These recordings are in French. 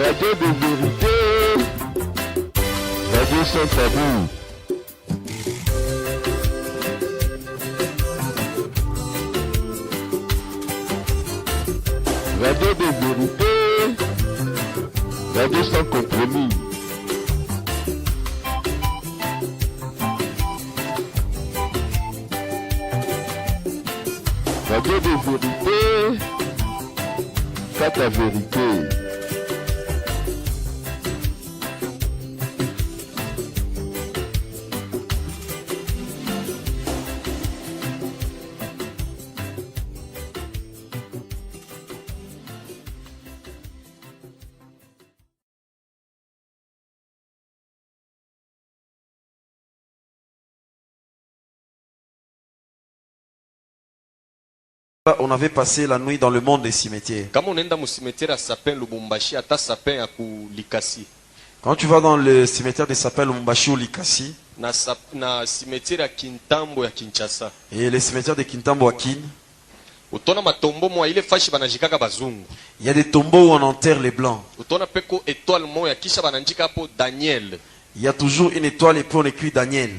Radio de vérité, radio sans tabou. Radio de vérité, radio sans compromis. Radio de vérité, quand la vérité. On avait passé la nuit dans le monde des cimetières. Quand tu vas dans le cimetière des sapins Lubumbashi ou Likasi, et le cimetière de Kintambo à Kin, il y a des tombeaux où on enterre les blancs. Il y a toujours une étoile et puis on écrit Daniel.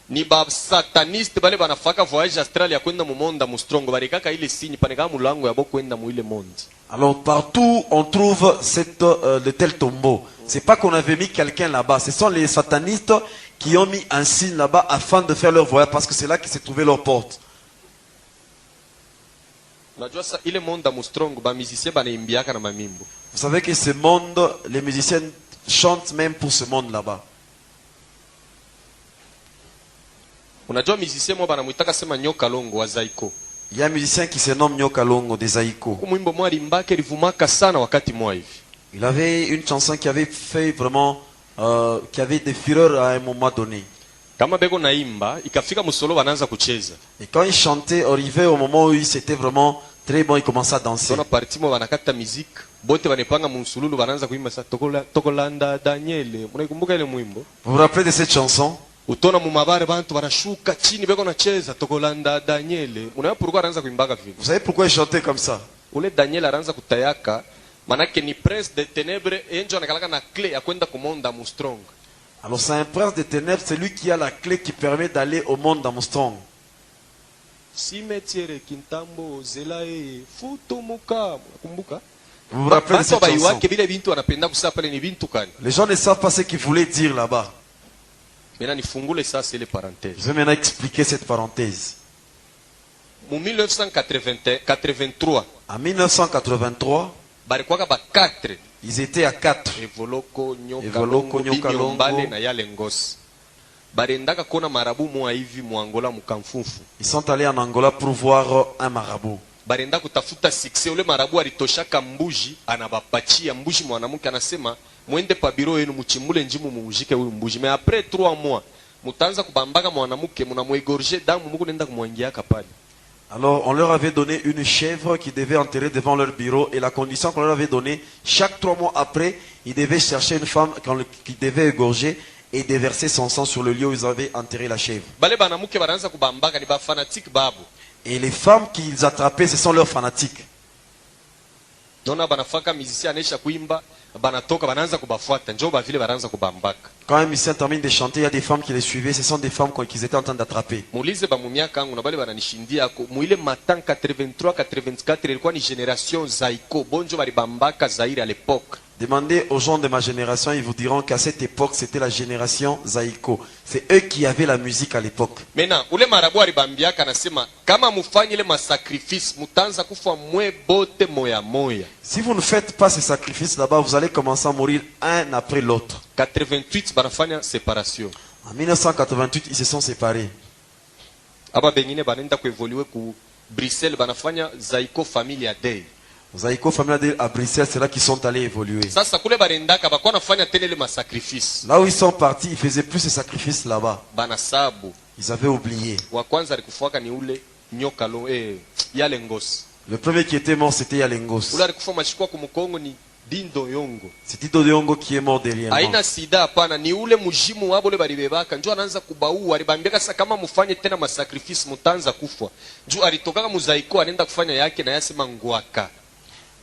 Ni ba sataniste bale banafaka voyage astral ya kwenda mu monde mustrongo barikaka ile signe paneka mulango ya bo kwenda mu ile monde. Alors partout on trouve de tels tombeaux. C'est pas qu'on avait mis quelqu'un là-bas, ce sont les satanistes qui ont mis un signe là-bas afin de faire leur voyage parce que c'est là qu'ils s'est trouvé leur porte. Unajua sa ile monde mustrongo ba musicien banaimbiaka na mamimbo. Vous savez que ce monde, les musiciens chantent même pour ce monde là-bas. Unajua musicien mwa banamuitaka sema Nyoka Longo wa Zaiko. Il y a un musicien qui se nomme Nyoka Longo de Zaiko. Kumwimbo mwa limbake livumaka sana wakati mwa hivi. Il avait une chanson qui avait fait vraiment qui avait des fureurs à un moment donné. Kama beko naimba ikafika musolo wanaanza kucheza. Et quand il chantait, arrivé au moment où il c'était vraiment très bon, il commençait à danser. Dans partie mo banakata musique, bote banepanga musululu wanaanza kuimba sa Tokolanda Daniel. Mnaikumbuka ile mwimbo? Vous vous rappelez de cette chanson? Utona mu mabare bantu barashuka chini beko nacheza Tokolanda Daniel. Unaona pourquoi anaanza kuimbaga vile? Vous savez pourquoi il chantait comme ça? Ule Daniel anaanza kutayaka, manake ni prince de ténèbres enjo anakalaka na clé ya kwenda kumonda mustrong. Alors c'est un prince des ténèbres, c'est lui qui a la clé qui permet d'aller au monde d'Armstrong. Cimetière Kintambo Zelae Futumuka. Kumbuka? Vous vous rappelez de cette chanson? Les gens ne savent pas ce qu'ils voulaient dire là-bas. Je vais maintenant expliquer cette parenthèse. En 1983, ils étaient à 4. Evoloko, Nyoka Longo, ils sont allés en Angola pour voir un marabout. Barenda kutafuta succès ule marabu alitoshaka mbuji anabapatia mbuji mwanamke anasema mwende pa biro yenu mchimbule njimu muujike huyu mbuji mais après 3 mois mutaanza kubambaka mwanamke mnamuegorger damu muko nenda kumwangiaka pale. Alors on leur avait donné une chèvre qui devait enterrer devant leur bureau et la condition qu'on leur avait donnée, chaque 3 mois après, ils devaient chercher une femme qui devait égorger et déverser son sang sur le lieu où ils avaient enterré la chèvre. Bale banamuke banaanza kubambaka ni ba fanatique babu. Et les femmes qu'ils attrapaient, ce sont leurs fanatiques. Quand un musicien termine de chanter, il y a des femmes qui les suivaient, ce sont des femmes qu'ils étaient en train d'attraper. Demandez aux gens de ma génération, ils vous diront qu'à cette époque, c'était la génération Zaiko. C'est eux qui avaient la musique à l'époque. Maintenant, ule marabu alibambiaka anasema kama mufanye ile masacrifice mutanza kufa mwe bote moya moya. Si vous ne faites pas ces sacrifices là-bas, vous allez commencer à mourir un après l'autre. 88 banafanya séparation. En 1988, ils se sont séparés. Aba bengine banenda ku évoluer ku Bruxelles banafanya Zaiko Family Day. Zaiko Family à Bruxelles, c'est là qu'ils sont allés évoluer. Là où ils sont partis, ils faisaient plus ces sacrifices là-bas. Ils avaient oublié. Le premier qui était mort, c'était Yalengos. Dindo Yongo. C'est Tito de Yongo qui est mort derrière. Haina sida hapana, ni ule mujimu wabo ule balibebaka njoo anaanza kubaua, alibambia sasa kama mfanye tena masacrifice mutanza kufa. Njoo alitoka muzaiko anaenda kufanya yake na yasema ngwaka.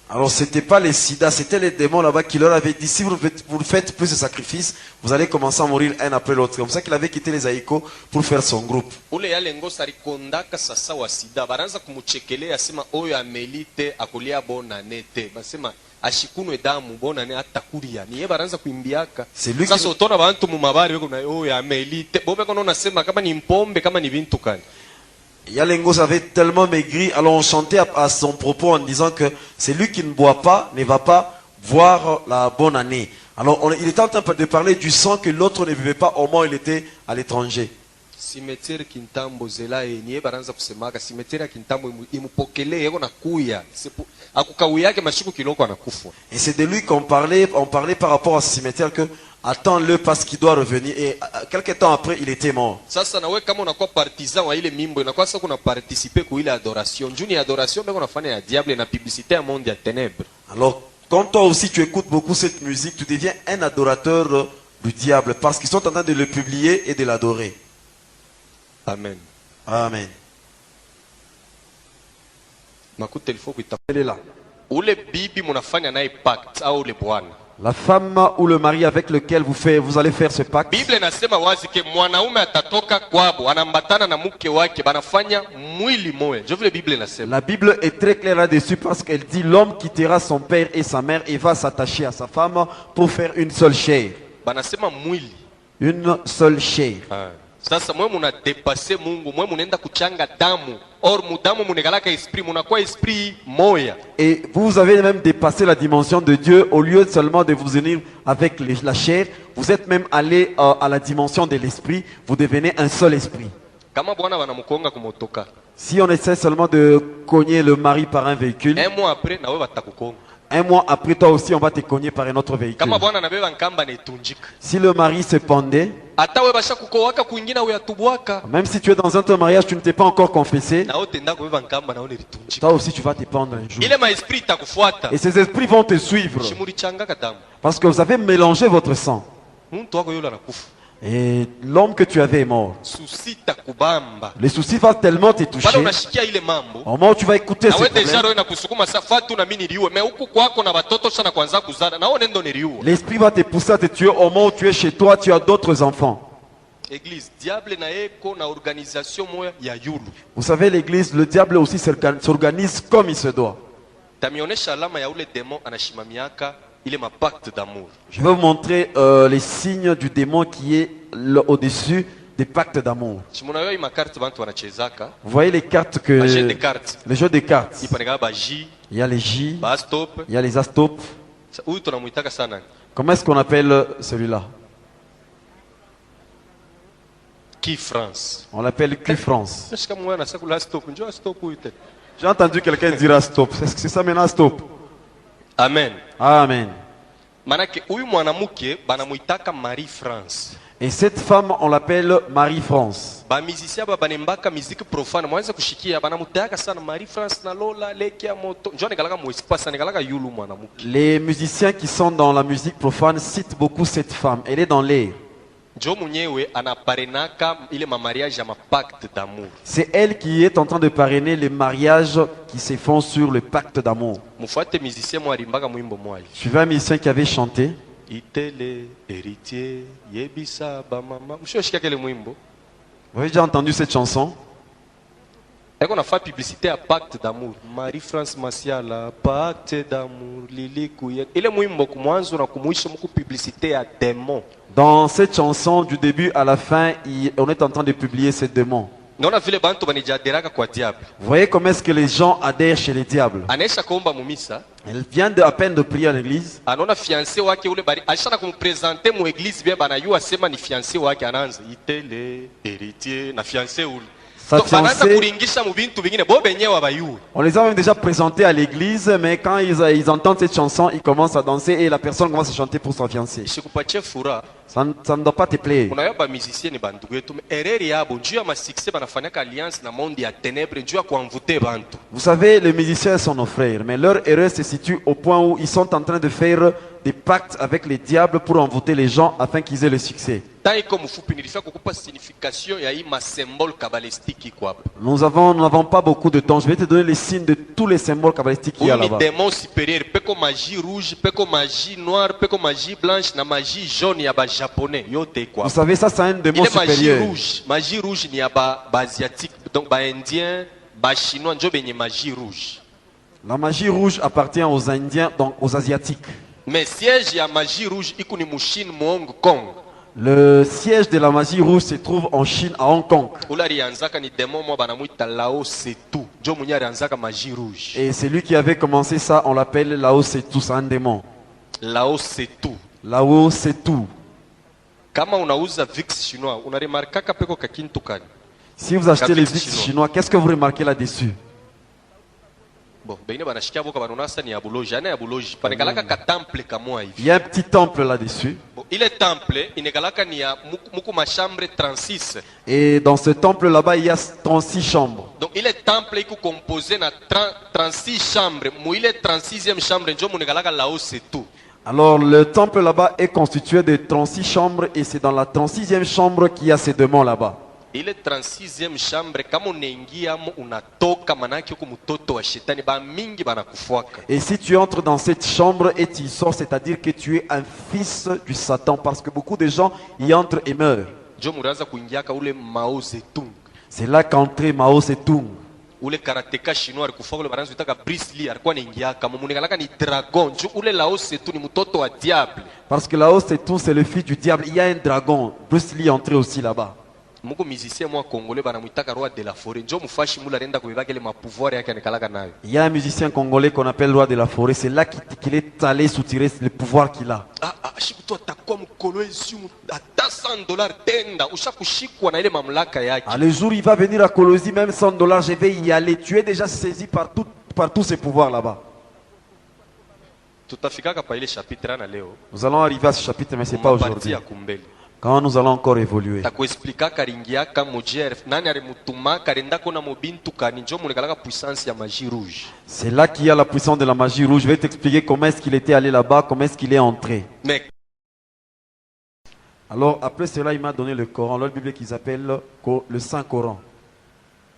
Alors c'était pas les sida, c'était les démons là-bas qui leur avaient dit si vous ne faites plus de sacrifices, vous allez commencer à mourir un après l'autre. C'est comme ça qu'il avait quitté les Aïkos pour faire son groupe. Ule yale ngosa alikondaka sasa wa sida baranza kumuchekelea asema oyo amelite akulia bona nete. Basema ashikunwe damu bona ne atakuria. Niye baranza kuimbiaka. C'est lui Sasa qui... utona bantu mu mabari weko na oyo amelite. Bobe kono nasema kama ni mpombe kama ni vintu kani. Yalengos avait tellement maigri, alors on chantait à son propos en disant que c'est lui qui ne boit pas, ne va pas voir la bonne année. Alors il était en train de parler du sang que l'autre ne vivait pas au moment où il était à l'étranger. Cimetière Kintambo zela niye baranza kusemaka cimetière Kintambo imupokele yeko na kuya. Akukawia yake mashiku kiloko anakufa. Et c'est de lui qu'on parlait, on parlait par rapport à ce cimetière que attends-le parce qu'il doit revenir. Et quelques temps après, il était mort. Sasa nawe kama unakuwa partisan wa ile mimbo inakuwa sasa kuna participer ku ile adoration. Juni adoration beko nafanya ya diable na publicité ya monde ya ténèbres. Alors, comme toi aussi tu écoutes beaucoup cette musique, tu deviens un adorateur du diable parce qu'ils sont en train de le publier et de l'adorer. Amen. Amen. Makuta ilifo kuita. Elle est là. Ule bibi munafanya naye pact au ule bwana. La femme ou le mari avec lequel vous allez faire ce pacte. Biblia inasema wazi ke mwanaume atatoka kwabo anambatana na mke wake banafanya mwili moja. Je veux Biblia inasema. La Bible est très claire là-dessus parce qu'elle dit l'homme quittera son père et sa mère et va s'attacher à sa femme pour faire une seule chair. Banasema mwili. Une seule chair. Sasa mwe muna depasser Mungu, mwe munaenda kuchanga damu. Or mudamu munegalaka esprit, munakuwa esprit moya. Et vous avez même dépassé la dimension de Dieu. Au lieu seulement de vous unir avec la chair, vous êtes même allé à la dimension de l'esprit. Vous devenez un seul esprit. Kama bwana banamukonga kumotoka. Si on essaie seulement de cogner le mari par un véhicule, un mois après, nawe batakukonga. Un mois après, toi aussi, on va te cogner par un autre véhicule. Kama bwana nabeba nkamba netunjika. Si le mari se pendait, ata we basha kukowaka kuingina we atubwaka. Même si tu es dans un mariage, tu ne t'es pas encore confessé. Na otenda kubeba nkamba na one litunjika. Toi aussi, tu vas te pendre un jour. Ile ma esprit takufuata. Et ces esprits vont te suivre. Shimuri changaka damu. Parce que vous avez mélangé votre sang. Muntu wako yola nakufa. Et l'homme que tu avais est mort. Susi takubamba. Les soucis vont tellement te toucher. Bado unashikia ile mambo. Au moment où tu vas écouter ce problème. L'esprit va te pousser à te tuer au moment où tu es chez toi, tu as d'autres enfants. Église, diable na eko na organisation moya ya yulu. Vous savez, l'église, le diable aussi s'organise comme il se doit. Tamionesha alama ya ule démon anashimamiaka ile mapacte d'amour. Je vais vous montrer les signes du démon qui est au-dessus des pactes d'amour. Vous voyez les cartes que... Les jeux de cartes. Il y a les J, il y a les Astopes. Comment est-ce qu'on appelle celui-là? Qui France? On l'appelle Q France. J'ai entendu quelqu'un dire Astop. Est-ce que c'est ça maintenant Astop? Amen. Amen. Manake huyu mwanamke banamuitaka Marie France. Et cette femme on l'appelle Marie France. Ba musicien ba banembaka musique profane mwanza kushikia banamutaka sana Marie France na Lola lekia moto. Njone galaka mo espace ne galaka yulu mwanamke. Les musiciens qui sont dans la musique profane citent beaucoup cette femme. Elle est dans l'air. Njo mwenyewe anaparenaka ile mariage ya pacte d'amour. C'est elle qui est en train de parrainer les mariages qui se font sur le pacte d'amour. Mufuate musicien mo alimbaka mwimbo mwayi. Suivez un musicien qui avait chanté. Itele héritier yebisa ba mama. Mshoshika kele mwimbo. Vous avez déjà entendu cette chanson? Eko na fa publicité à pacte d'amour. Marie France Masiala pacte d'amour lili kuye. Ile mwimbo kumwanzo na kumuisha muku publicité à démon. Dans cette chanson, du début à la fin, on est en train de publier ces démons. Vous voyez comment est-ce que les gens adhèrent chez les diables. Elle vient à peine de prier à l'église. Sa fiancée, on les a même déjà présentés à l'église, mais quand ils entendent cette chanson, ils commencent à danser et la personne commence à chanter pour sa fiancée. Ça ne doit pas te plaire. Unajua ba musicien ni bandugu yetu erreur yabo njuu ya masuccès banafanyaka alliance na monde ya ténèbres njuu ya kuanvute bantu. Vous savez, les musiciens sont nos frères, mais leur erreur se situe au point où ils sont en train de faire des pactes avec les diables pour envoûter les gens afin qu'ils aient le succès. Ta iko mfupi nilifia kukupa signification ya hii masymbole kabalistiki iko hapa. Nous n'avons pas beaucoup de temps. Je vais te donner les signes de tous les symboles kabbalistiques qu'il y a Huyu ni là-bas. démon supérieur, peko magie rouge, peko magie noire, peko magie blanche na magie jaune ya ba japonais yote iko Vous hapa. savez, ça c'est un démon Ile supérieur. magie rouge ni ya ba asiatique, donc ba indien, ba chinois njo benye magie rouge. La magie rouge appartient aux Indiens, donc aux Asiatiques. Mais siège ya magie rouge iko ni Mushine mu Hong Kong. Le siège de la magie rouge se trouve en Chine, à Hong Kong. Ula alianzaka ni démon mwa banamuita Lao Tzu. Njo mwenye alianzaka magie rouge. Et c'est lui qui avait commencé ça, on l'appelle Lao Tzu, c'est un démon. Lao Tzu. Lao Tzu. Kama unauza VIX chinois, unaremarkaka peko kakintu kani? Si vous achetez les VIX VIX chinois, qu'est-ce que vous remarquez là-dessus? Bon, bengine banashikia boka banonasa ni abuloji, ana abuloji. Panekalaka ka temple kamwa hivi. Il y a un petit temple là-dessus. Bon, ile temple inekalaka ni ya muku machambre 36. Et dans ce temple là-bas, il y a 36 chambres. Donc ile temple iko composé na 36 chambres. Mu ile 36e chambre njo munekalaka Lao Tzu. Alors le temple là-bas est constitué de 36 chambres et c'est dans la 36e chambre qu'il y a ces démons là-bas. Ile 36e chambre kama unaingia mo unatoka manake huko mtoto wa shetani ba mingi banakufuaka. Et si tu entres dans cette chambre et tu y sors, c'est-à-dire que tu es un fils du Satan parce que beaucoup de gens y entrent et meurent. Jo muraanza kuingiaka ule Mao Zedong. C'est là qu'entrait Mao Zedong. Ule karateka chinois alikufa ule baranzo itaka Bruce Lee alikuwa anaingiaka munekalaka ni dragon. Jo ule Lao Tzu ni mtoto wa diable. Parce que Lao Tzu c'est le fils du diable. Il y a un dragon. Bruce Lee est entré aussi là-bas. Muko musicien mwa congolais banamuitaka roi de la forêt. Njo mufashi mula renda kubebaka ile mapouvoir yake anakalaka nayo. Il y a un musicien congolais qu'on appelle roi de la forêt. C'est là qu'il est allé soutirer le pouvoir qu'il a. Shikuto atakuwa mkolo ezu ata $100 tenda ushakushikwa na ile mamlaka yake. Le jour où il va venir à Colosie, même $100, je vais y aller. Tu es déjà saisi par tous ces pouvoirs là-bas. Tutafikaka pa ile chapitre na leo. Nous allons arriver à ce chapitre, mais ce n'est pas aujourd'hui. Quand nous allons encore évoluer. Takuexplicaka ringiaka mujer nani alimutumaka renda kona mobintu kani njo munekalaka puissance ya magie rouge. C'est là qu'il y a la puissance de la magie rouge. Je vais t'expliquer comment est-ce qu'il était allé là-bas, comment est-ce qu'il est entré. Mais alors après cela, il m'a donné le Coran, leur Bible qu'ils appellent le Saint-Coran.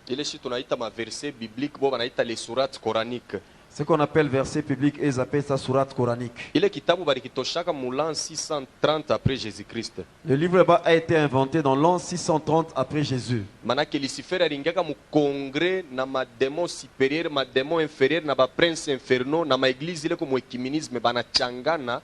ile shi tunaita ma verset biblique bo banaita les sourates coraniques. Ce qu'on appelle verset public, ils appellent ça sourate coranique. Ile kitabu balikitoshaka mu l'an 630 après Jésus-Christ. Le livre là-bas a été inventé dans l'an 630 après Jésus. Manake Lucifer alingiaka mu congrès na ma démon supérieur, ma démon inférieur, na ba prince infernaux, na ma église ile ko mu ecuménisme banachangana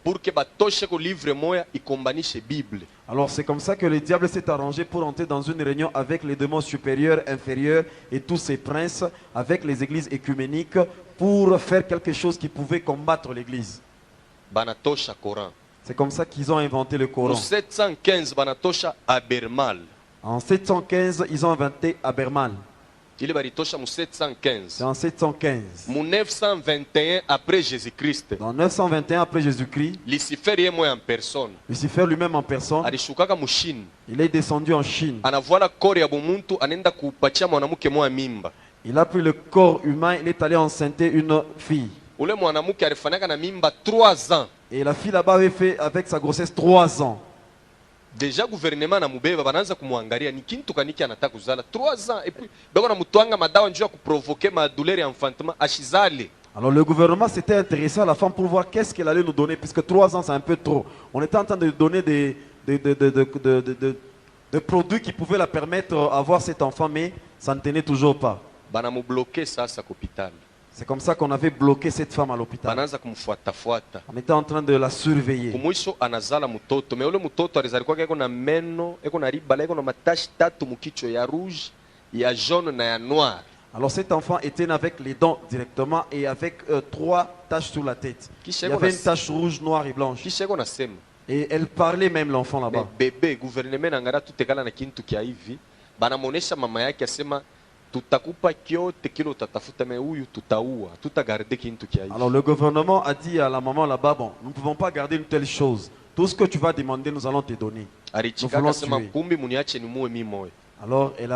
pour que batoshe ko livre moya ikombanishe Bible. Alors c'est comme ça que le diable s'est arrangé pour entrer dans une réunion avec les démons supérieurs, inférieurs et tous ces princes, avec les églises écuméniques, pour faire quelque chose qui pouvait combattre l'église. Banatosha Coran. C'est comme ça qu'ils ont inventé le Coran. En 715 banatosha Abermal. En 715, ils ont inventé Abermal. Ile baritosha mu 715. C'est en 715. Mu 921 après Jésus-Christ. En 921 après Jésus-Christ, Lucifer yeye en personne. Lucifer lui-même en personne, Alishukaka mu Chine. il est descendu en Chine. Anavuala kori ya bumuntu anenda kupatia mwanamke moya mimba. Il a pris le corps humain, il est allé enceinter une fille. Ule mwanamke alifanyaka na mimba 3 ans. Et la fille là-bas avait fait avec sa grossesse 3 ans. Déjà gouvernement na mubeba banaanza kumwangalia ni kintu kaniki anataka kuzala 3 ans et puis bako na mutwanga madawa njoo ya kuprovoquer ma douleur et enfantement ashizale. Alors le gouvernement s'était intéressé à la femme pour voir qu'est-ce qu'elle allait nous donner, puisque 3 ans c'est un peu trop. On était en train de donner des produits qui pouvaient la permettre d'avoir cet enfant, mais ça ne tenait toujours pas. Bana mu bloquer sasa l'hôpital. C'est comme ça qu'on avait bloqué cette femme à l'hôpital. Banaanza kumfuatafuata. On était en train de la surveiller. Kumwisho anazala mtoto. Me ule mtoto alizalikuwa eko na meno, eko na ribala, eko na matashi 3 mukichwa ya rouge, ya jaune na ya noir. Alors cet enfant était né avec les dents directement et avec 3 taches sur la tête. Il y avait une tache rouge, noire et blanche. Kisha eko nasema. Et elle parlait même l'enfant là-bas. Bébé gouvernement nangara tutekala na kintu kia hivi. Banamuonesha mama yake asema tutakupa kyote kile utatafuta me huyu tutaua, tutagarde kintu kia hivi. Alors le gouvernement a dit à la maman là-bas, bon, nous ne pouvons pas garder une telle chose. Tout ce que tu vas demander, nous allons te donner. alichika voulons akasema tuer. kumbi muniache nimue mimi moyo. Alors elle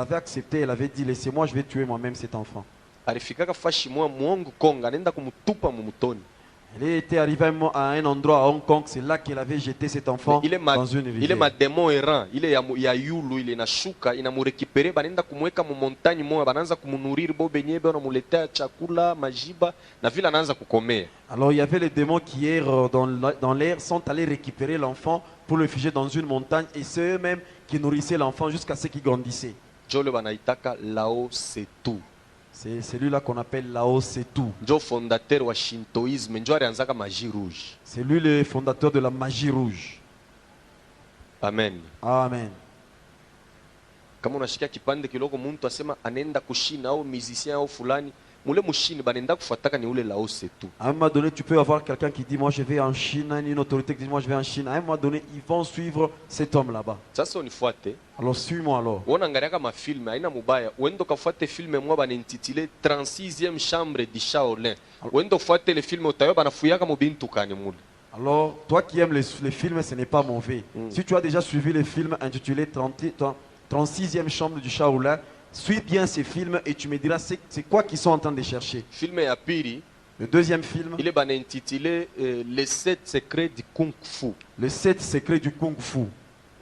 avait accepté, elle avait dit laissez-moi, je vais tuer moi-même cet enfant. Alifikaka fashi moya muongo Konga anaenda kumutupa mumutoni. Elle était arrivée à un endroit à Hong Kong, c'est là qu'elle avait jeté cet enfant dans une Ile rivière. mademo errant ile ya yulu ile inashuka inamurekipere, banaenda kumweka mu montagne moya, banaanza kumunuriri bo benye banamuletea chakula majiba na vile anaanza kukomea. Alors il y avait les démons qui errent dans l'air, sont allés récupérer l'enfant pour le figer dans une montagne et c'est eux-mêmes qui nourrissaient l'enfant jusqu'à ce qu'il grandissait. Jole banaitaka Lao Setu. C'est celui-là qu'on appelle Lao Setu. Njo fondateur wa Shintoisme, njo alianzaka magie rouge. C'est lui le fondateur de la magie rouge. Amen. Amen. Kama unashikia kipande kiloko muntu asema anaenda kushina au musicien au fulani, mule mushini banenda kufuataka ni ule Lao Setu. À un moment donné, tu peux avoir quelqu'un qui dit moi je vais en Chine, une autorité qui dit moi je vais en Chine. À un moment donné, ils vont suivre cet homme là-bas. Sasa unifuate. Alors suis-moi alors. Unaangaliaka mafilme haina mubaya, uende ukafuate filme mwa banintitile 36e chambre du Shaolin. Uende ufuate le filme utayo banafuyaka mubintu kani mule. Alors, toi qui aimes les films, ce n'est pas mauvais. Si tu as déjà suivi les films intitulés 36e chambre du Shaolin, suis bien ces films et tu me diras c'est quoi qu'ils sont en train de chercher. Filme ya pili, Le deuxième film, ile banintitile les 7 secrets du kung fu. les 7 secrets du Kung Fu.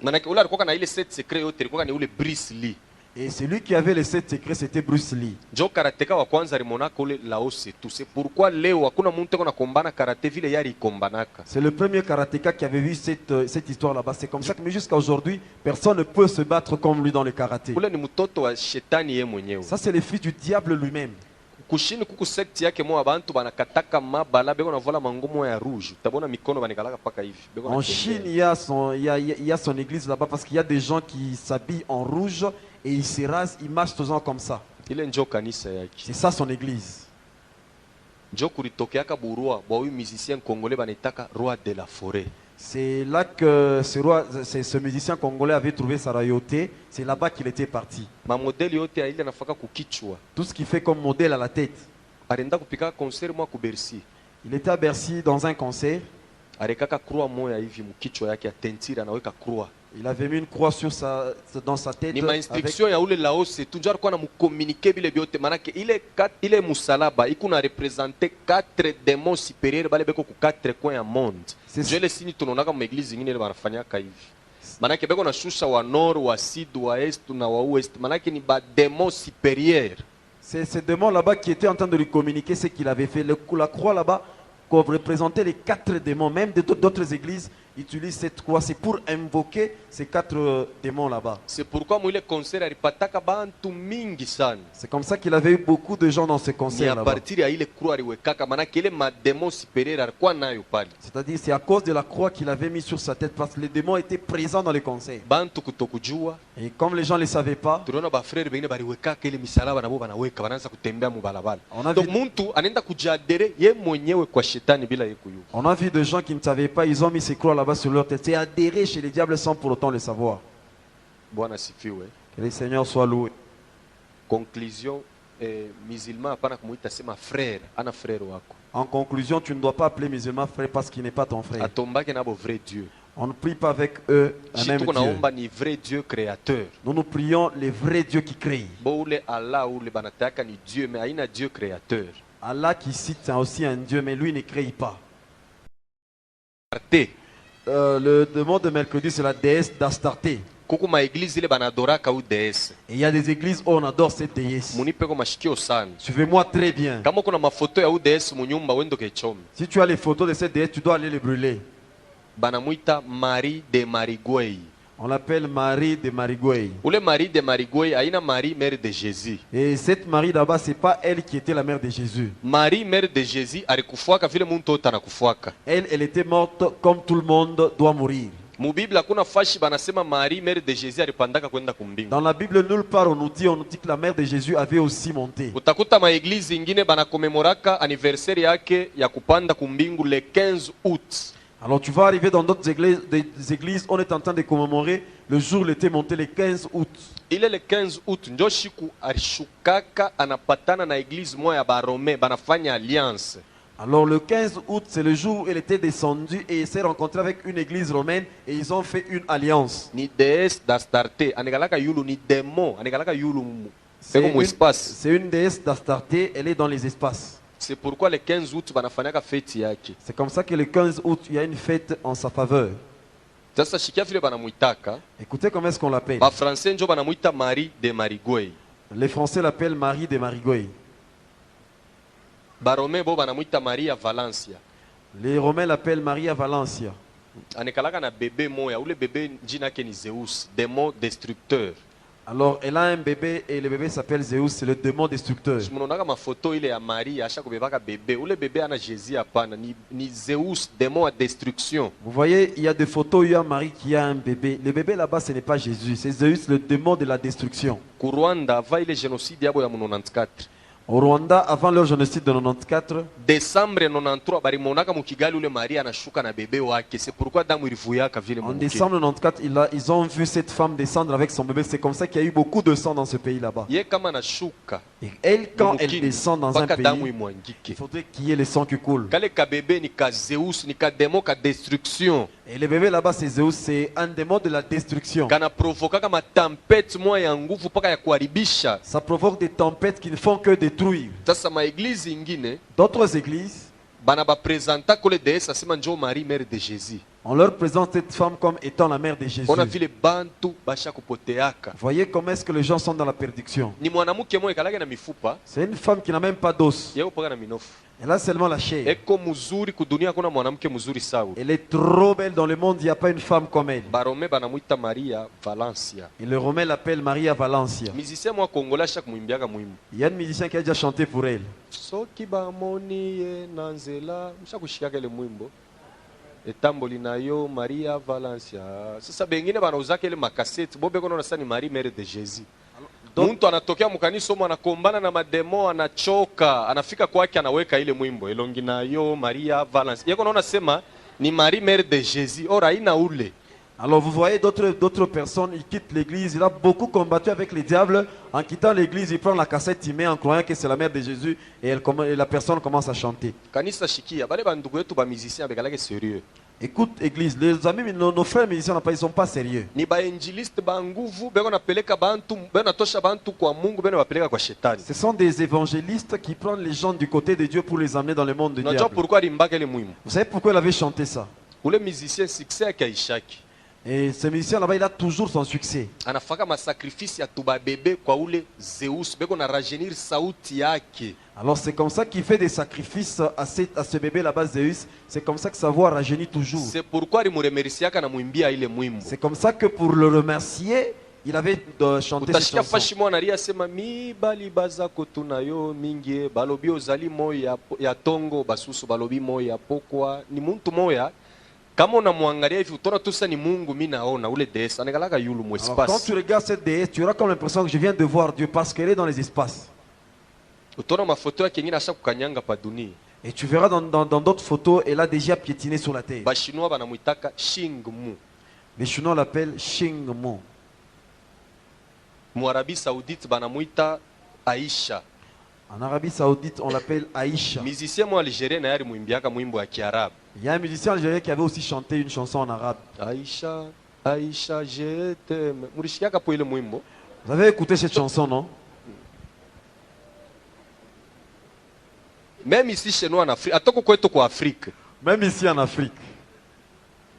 Manake ule alikuwa na ile 7 secrets yote alikuwa ni ule Bruce Lee. Et celui qui avait les 7 secrets, c'était Bruce Lee. Njo karateka wa kwanza limonaka ule Lao Setu. C'est pourquoi leo hakuna muntu kona kombana karate vile yari kombanaka. C'est le premier karatéka qui avait vu cette histoire là-bas. C'est comme ça que, mais jusqu'à aujourd'hui, personne ne peut se battre comme lui dans le karaté. Ule ni mtoto wa shetani ye mwenyewe. Ça, c'est le fils du diable lui-même. Kushini kuku sekti yake mwa bantu banakataka mabala beko na vola mangomo ya rouge. Utabona mikono banikalaka paka hivi. Beko En na Chine, il y a son église là-bas parce qu'il y a des gens qui s'habillent en rouge et ils se rasent, ils marchent faisant comme ça. ile njo kanisa yake. C'est ça son église. Njo kulitokeaka burua bwa huyu musicien congolais banaitaka roi de la forêt. C'est là que ce musicien congolais avait trouvé sa royauté. C'est là-bas qu'il était parti. Mamodeli yote ya ile nafaka kukichwa. Tout ce qu'il fait comme modèle à la tête. Alienda kupika concert mwa ku Bercy. Il était à Bercy dans un concert. Arekaka croix moya hivi mkichwa yake ya tentira anaweka croix. Il avait mis une croix dans sa tête. Ni ma instruction ya ule Lao Setu njo alikuwa na mukomunike bile byote, manake ile musalaba ikuna representer 4 démons supérieurs bale beko ku 4 coins ya monde. Njo ile sini tunaonaka mu église zingine ile banafanyaka hivi. Manake beko na shusha wa nord, wa sud, wa est na wa ouest. Manake ni ba démons supérieurs. C'est ce démon là-bas qui était en train de lui communiquer ce qu'il avait fait. La croix là-bas représentait les 4 démons. Même d'autres églises utilisent cette croix. C'est pour invoquer ces 4 démons là-bas. C'est pourquoi mwile concert alipataka bantu mingi sana. C'est comme ça qu'il avait eu beaucoup de gens dans ce Ni concert a là-bas. partir ya ile croix aliwekaka, manake ile mademo supérieur alikuwa nayo pale. C'est-à-dire c'est à cause de la croix qu'il avait mis sur sa tête parce que les démons étaient présents dans les concerts. Bantu kutokujua, Et comme les gens ne le savaient pas, tuliona ba frère bengine baliwekaka ile misalaba nabo banaweka, banaanza kutembea mu balabala. On a Donc vu- muntu anaenda kujadere ye mwenyewe kwa shetani bila yekuyua. on a vu des gens qui ne savaient pas, ils ont mis ces croix là-bas sur leur tête. C'est adhérer chez les diables sans pour autant le savoir. Bwana sifiwe. Que le Seigneur soit loué. Conclusion, musulman hapana kumuita sema frère, ana frère wako. En conclusion, tu ne dois pas appeler musulman frère parce qu'il n'est pas ton frère. Atombake nabo vrai Dieu. On ne prie pas avec eux un Shi même tuko Dieu. naomba ni vrai Dieu créateur. Nous prions les vrais dieux qui créent. Bo ule Allah ule banataka ni Dieu mais haina Dieu créateur. Allah qui cite c'est aussi un Dieu, mais lui ne crée pas. Arte. Le démon de mercredi, c'est la déesse d'Astarté. Kuku ma église ile banadoraka u déesse. Et il y a des églises où on adore cette déesse. Munipe kwa mashikio sana. Suivez-moi très bien. Kama kuna mafoto ya u déesse munyumba wendo kechome. Si tu as les photos de cette déesse, tu dois aller les brûler. Banamuita Marie de Marigouei. On l'appelle Marie de Marigouei. Ule Marie de Marigouei haina Marie mère de Jésus. Et cette Marie là-bas, c'est pas elle qui était la mère de Jésus. Marie mère de Jésus alikufuaka vile muntu wote anakufuaka. Elle était morte comme tout le monde doit mourir. Mu Biblia kuna fashi banasema Marie mère de Jésus alipandaka kwenda kumbingu. Dans la Bible, nulle part on nous dit que la mère de Jésus avait aussi monté. Utakuta ma église ingine banakomemoraka anniversaire yake ya kupanda kumbingu le 15 août. Alors tu vas arriver dans d'autres églises, des églises, on est en train de commémorer le jour où il était monté le 15 août. Ile le 15 août ndio shiku alishukaka anapatana na église moya ya Barome banafanya alliance. Alors le 15 août, c'est le jour où il était descendu et il s'est rencontré avec une église romaine et ils ont fait une alliance. Ni déesse d'Astarte, anekalaka yulu ni démon, anekalaka yulu C'est peko mu espace. c'est une déesse d'Astarté, elle est dans les espaces. C'est pourquoi le 15 août banafanyaka feti yake. C'est comme ça que le 15 août, il y a une fête en sa faveur. Sasa shikia vile banamuitaka, Écoutez comment est-ce qu'on l'appelle. ba français njo banamuita Marie de Marigouey. Les Français l'appellent Marie de Marigouey. Ba Romain bo banamuita Maria Valencia. Les Romains l'appellent Maria Valencia. Anekalaka na bébé moya, ule bébé njina ke ni Zeus, démon destructeur. Alors elle a un bébé et le bébé s'appelle Zeus, c'est le démon destructeur. Simunonaka mafoto ile ya Maria asha kubebaka bébé, ule bébé ana Jésus hapana, ni Zeus, démon à destruction. Vous voyez, il y a des photos où il y a Marie qui a un bébé. Le bébé là-bas, ce n'est pas Jésus, c'est Zeus, le démon de la destruction. Ku Rwanda va ile génocide yabo ya 94. Au Rwanda, avant leur génocide de 94, Décembre 93 balimonaka mu Kigali ule Maria anashuka na bébé wake. C'est pourquoi damu ilivuyaka vile en muke. décembre 94, ils ont vu cette femme descendre avec son bébé. C'est comme ça qu'il y a eu beaucoup de sang dans ce pays là-bas. Ye kama anashuka Et elle, quand elle mukini, descend dans un mpaka damu pays, imwangike. il faudrait qu'il y ait le sang qui coule. Kale ka bébé ni ka Zeus, ni ka démon ka destruction. Et le bébé là-bas, c'est Zeus, c'est un démon de la destruction. Kana provoka kama tempête moya ya nguvu paka ya kuharibisha. Ça provoque des tempêtes qui ne font que détruire. Sasa ma église ingine D'autres églises, bana ba présenta kole déesse asema njo Marie mère de Jésus. on leur présente cette femme comme étant la mère de Jésus. On a vile bantu basha kupoteaka. Voyez comment est-ce que les gens sont dans la perdition. Ni mwanamke moya kalake na mifupa, C'est une femme qui n'a même pas d'os. yeye paka na minofu. Elle a seulement la chair. Eko muzuri kudunia kuna mwanamke muzuri sawa. Elle est trop belle dans le monde, il n'y a pas une femme comme elle. Barome banamuita Maria Valencia. Et le Romain l'appelle Maria Valencia. Musicien mwa Congolais chaque mwimbiaka mwimbo. Il y a un musicien qui a déjà chanté pour elle. Soki bamoni ye na nzela, mshakushikaka ile mwimbo. Etamboli na yo Maria Valencia. Sasa bengine banauzaka ile makaseti, bobe kono nasani Marie mère de Jésus. Muntu anatokea mkanisa somo anakombana na mademo, anachoka, anafika kwake anaweka ile mwimbo elongi na yo Maria Valencia. Yeko naona sema ni Marie mère de Jésus. Ora ina ule. Alors vous voyez d'autres personnes, ils quittent l'église. Il a beaucoup combattu avec les diables. En quittant l'église, il prend la cassette, il met en croyant que c'est la mère de Jésus et la personne commence à chanter. Kanisa shikia, bale bandugu yetu ba musicien bekalake sérieux. Écoute, église, les amis, nos frères musiciens, ils ne sont pas sérieux. Ni ba evangeliste ba nguvu beko napeleka bantu, beko natosha bantu kwa Mungu, beko bapeleka kwa shetani. Ce sont des évangélistes qui prennent les gens du côté de Dieu pour les amener dans le monde de Unajua diable. pourquoi limbaka ile mwimbo? Vous savez pourquoi il avait chanté ça? Ule musicien succès yake aishaki. Et ce musicien là-bas, il a toujours son succès. Anafaka masakrifisi ya tuba bebe kwa ule Zeus, beko na rajeunir sauti yake. Alors c'est comme ça qu'il fait des sacrifices à ce bébé là-bas, Zeus. C'est comme ça que sa voix rajeunit toujours. C'est pourquoi limuremerisiaka na mwimbia ile mwimbo. C'est comme ça que pour le remercier, il avait chanté cette Utashika chanson. fashi mwana ria sema mibali bazako tunayo mingi balobi ozali moya ya tongo basusu balobi moya pokwa ni muntu moya. Kama unamwangalia hivi utaona tu sasa ni Mungu mimi naona ule déesse anakalaka yulu mu Alors, quand espace. tu regardes cette déesse, tu auras comme l'impression que je viens de voir Dieu parce qu'elle est dans les espaces. Utaona mafoto yake nyingine asha kukanyanga pa dunia. Et tu verras dans d'autres photos, elle a déjà piétiné sur la terre. Ba chinois banamuitaka Shingmu. Les Chinois l'appellent Shingmo. Mu Arabie Saoudite banamuita Aisha. En Arabie Saoudite, on l'appelle Aïcha. Musicien mo algérien na yari mwimbiaka mwimbo ya Kiarabu. Il y a un musicien algérien qui avait aussi chanté une chanson en arabe. Aisha, Aisha, je t'aime. Mulishiaka po ile mwimbo. Vous avez écouté cette chanson, non? Même ici chez nous en Afrique, atoko kwetu kwa Afrique, Même ici en Afrique,